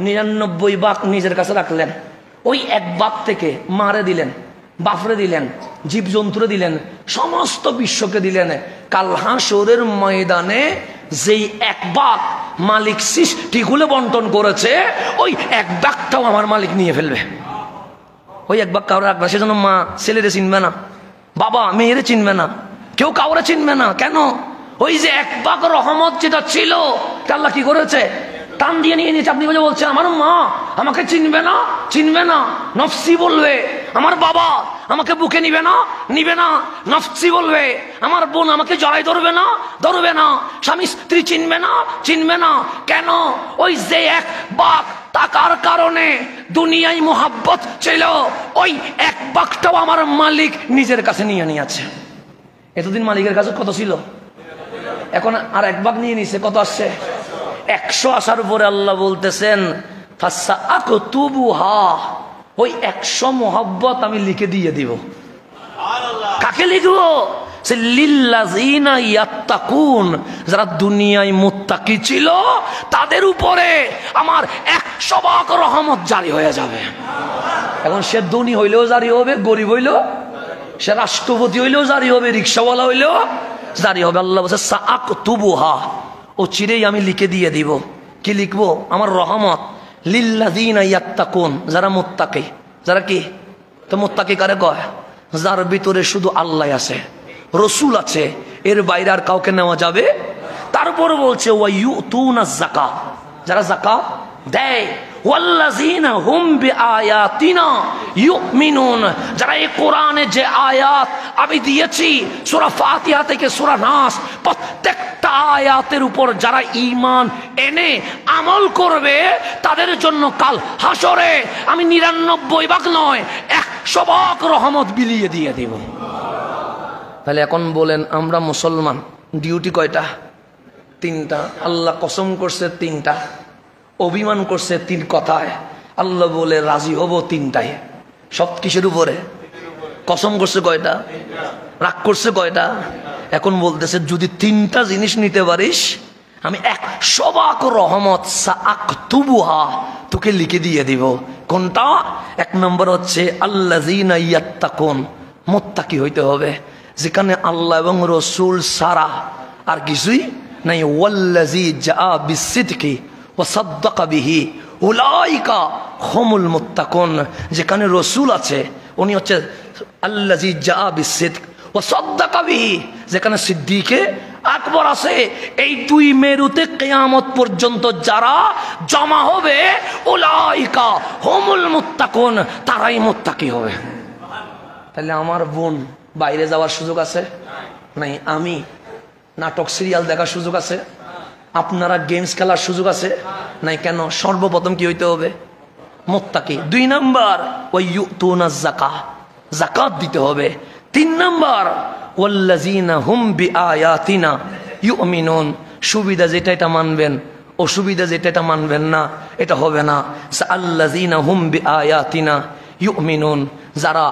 99 ভাগ নিজের কাছে রাখলেন। ওই 1 ভাগ থেকে মারে দিলেন, বাফরে দিলেন, জীবজন্তুরে দিলেন, সমস্ত বিশ্বকে দিলেন। কাল হাসরের ময়দানে যেই 1 ভাগ মালিক সৃষ্টিগুলো বন্টন করেছে, ওই এক ভাগটাও আমার মালিক নিয়ে ফেলবে। ওই এক ভাগ কাউরে রাখবে, সেজন্য মা ছেলেরে চিনবে না, বাবা মেয়েরে চিনবে না, কেউ কাউরে চিনবে না। কেন? ওই যে এক ভাগ রহমত যেটা ছিল, আল্লাহ কি করেছে? টান দিয়ে নিয়ে নিয়েছে। আপনি বলছেন আমার মা আমাকে চিনবে না, চিনবে না, নফসি বলবে। আমার বাবা আমাকে বুকে নিবে না, নিবে না, নফসি বলবে। আমার বোন আমাকে জড়াই ধরবে না, ধরবে না। স্বামী স্ত্রী চিনবে না, চিনবে না। কেন? ওই যে এক ভাগ টাকার কারণে দুনিয়ায় মোহাব্বত ছিল, ওই এক ভাগটাও আমার মালিক নিজের কাছে নিয়ে নিয়েছে। এতদিন মালিকের কাছে কত ছিল? এখন আর এক ভাগ নিয়ে নিছে। কত আসছে? 100 আসার উপরে আল্লাহ বলতেছেন ওই 100 মোহাব্বত আমি লিখে দিয়ে দিব। কাকে লিখবো? লিল্লাযিনা ইয়াত্তাকুন, যারা দুনিয়ায় মুত্তাকি ছিল তাদের উপরে আমার 100 ভাগ রহমত জারি হয়ে যাবে। এখন সে ধনী হইলেও জারি হবে, গরিব হইলেও, সে রাষ্ট্রপতি হইলেও জারি হবে, রিক্সাওয়ালা হইলেও জারি হবে। আল্লাহ বলছে সাআকতুবুহা, ও চিরেই আমি লিখে দিয়ে দিব। কি লিখবো? আমার রহমত লিল্লাযিনা ইয়াত্তাকুন, যারা মুত্তাকি। যারা কি? তো মুত্তাকি কারে কয়? যার ভিতরে শুধু আল্লাহ আছে, রসুল আছে, এর বাইরে আর কাউকে নেওয়া যাবে। তারপর বলছে ওয়া ইউতুনাজ যাকাত, যারা যাকাত দেয়। ওয়াল্লাযিনা হুম বিআয়াতিনা ইউমিনুন, যারা এই কোরআনে যে আয়াত আমি দিয়েছি সূরা ফাতিহা থেকে সূরা নাস, প্রত্যেকটা আয়াতের উপর যারা ঈমান এনে আমল করবে তাদের জন্য কাল হাসরে আমি 99 ভাগ নয় 100 ভাগ রহমত বিলিয়ে দিয়ে দেব। তাহলে এখন বলেন, আমরা মুসলমান, ডিউটি কয়টা? 3টা। আল্লাহ কসম করছে 3টা, অভিমান করছে 3 কথায়। আল্লাহ বলে রাজি হব 3টায়। সব কিসের উপরে? কসম করছে কয়টা? রাগ করছে কয়টা? এখন বলতেছে যদি 3টা জিনিস নিতে পারিস আমি 100 ভাগ রহমত সাআকতুবুহা তোকে লিখে দিয়ে দিব। কোনটা? 1 নম্বর হচ্ছে আল্লাযিনা ইয়াত্তাকুন, মুত্তাকি হইতে হবে, যেখানে আল্লাহ এবং রসুল সারা আর কিছুই নাই। ওয়াল্লাযী জাআ বিসসিদকি ওয়া সাদ্দাকা বিহি উলাইকা হুমুল মুত্তাকুন, যেখানে রসুল আছে উনি হচ্ছে আল্লাযী জাআ বিসসিদক ওয়া সাদ্দাকা বিহি, যেখানে সিদ্দিকে আকবর আছে। এই 2 মেরুতে কিয়ামত পর্যন্ত যারা জমা হবে উলাইকা হুমুল মুত্তাকুন, তারাই মুত্তাকি হবে। তাহলে আমার বোন বাইরে যাওয়ার সুযোগ আছে নাই? আমি নাটক সিরিয়াল দেখার সুযোগ আছে? আপনারা গেমস খেলার সুযোগ আছে নাই? কেন? সর্বপ্রথম কি হইতে হবে? মুত্তাকি। 2 নাম্বার ওয়া ইউতুনাজ যাকাত, যাকাত দিতে হবে। 3 নাম্বার ওয়াল্লাযিনা হুম বিআয়াতিনা ইউমিনুন, সুবিধা যেটা এটা মানবেন, অসুবিধা যেটা এটা মানবেন না, এটা হবে না। আল্লাযিনা হুম বিআয়াতিনা ইউমিনুন, যারা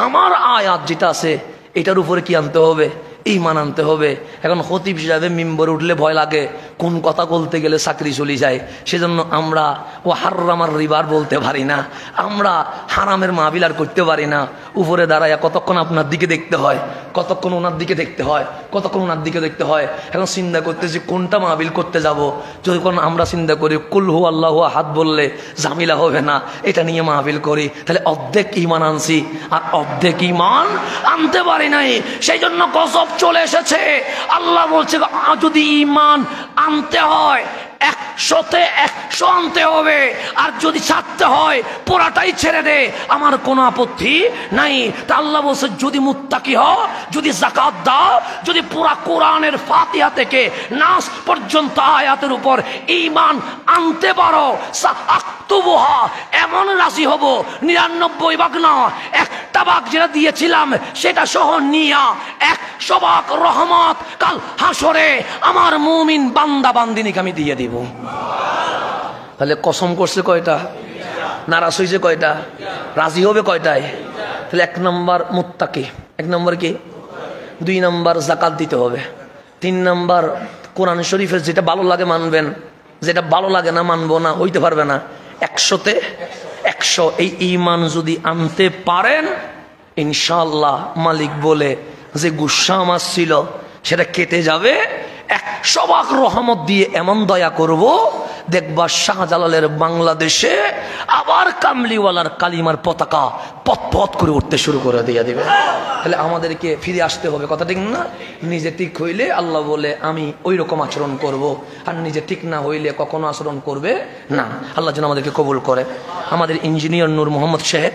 আমার আয়াত যেটা আছে এটার উপরে কি আনতে হবে? ঈমান আনতে হবে। এখন খতিব হিসাবে মিম্বরে উঠলে ভয় লাগে, কোন কথা বলতে গেলে চাকরি চলে যায়। সেজন্য আমরা ও হারামার রিবার বলতে পারি না, আমরা হারামের মাহফিল আর করতে পারি না। উপরে দাঁড়ায় কতক্ষণ আপনার দিকে দেখতে হয়, কতক্ষণ ওনার দিকে দেখতে হয়, কতক্ষণ ওনার দিকে দেখতে হয়। এখন চিন্তা করতেছি কোনটা মাহফিল করতে যাব। যখন আমরা চিন্তা করি কুল হু আল্লাহু আহাদ বললে ঝামেলা হবে না, এটা নিয়ে মাহফিল করি, তাহলে অর্ধেক ঈমান আনছি আর অর্ধেক ঈমান আনতে পারি নাই। সেই জন্য গজব চলে এসেছে। আল্লাহ বলছে যদি ঈমান আনতে হয় 100তে 100 আনতে হবে, আর যদি ছাড়তে হয় পুরাটাই ছেড়ে দে, আমার কোনো আপত্তি নাই। তা আল্লাহ বলছে যদি মুত্তাকি হও, যদি যাকাত দাও, যদি পুরা কোরআনের ফাতিহা থেকে নাস পর্যন্ত আয়াতের উপর ঈমান আনতে পারো, সাআকতুবুহা, এমন রাজি হব 99 ভাগ না 1টা ভাগ যেটা দিয়েছিলাম সেটা সহ নিয়া 100 ভাগ রহমত কাল হাসরে আমার মুমিন বান্দা বান্দিনীকে আমি দিয়ে দিব। তাহলে কসম করছে কয়টা? নারাজ হয়েছে কয়টা? রাজি হবে কয়টায়? তাহলে 1 নম্বর মুত্তাকি, 1 নম্বর কি? 2 নম্বর যাকাত দিতে হবে। 3 নম্বর কোরআন শরীফের যেটা ভালো লাগে মানবেন, যেটা ভালো লাগে না মানবো না, হইতে পারবে না। 100তে 100 এই ঈমান যদি আনতে পারেন ইনশাআল্লাহ মালিক বলে যে গুসা আমার ছিল সেটা কেটে যাবে। 100 ভাগ রহমত দিয়ে এমন দয়া করব, দেখবা শাহজালালের বাংলাদেশে আবার কামলিওয়ালার কালিমার পতাকা পথ করে উঠতে শুরু করে দিয়ে দিবে। তাহলে আমাদেরকে ফিরে আসতে হবে, কথা ঠিক না? নিজে ঠিক হইলে আল্লাহ বলে আমি ওই রকম আচরণ করব, আর নিজে ঠিক না হইলে কখনো আচরণ করবে না। আল্লাহ যেন আমাদেরকে কবুল করে। আমাদের ইঞ্জিনিয়ার নূর মোহাম্মদ সাহেব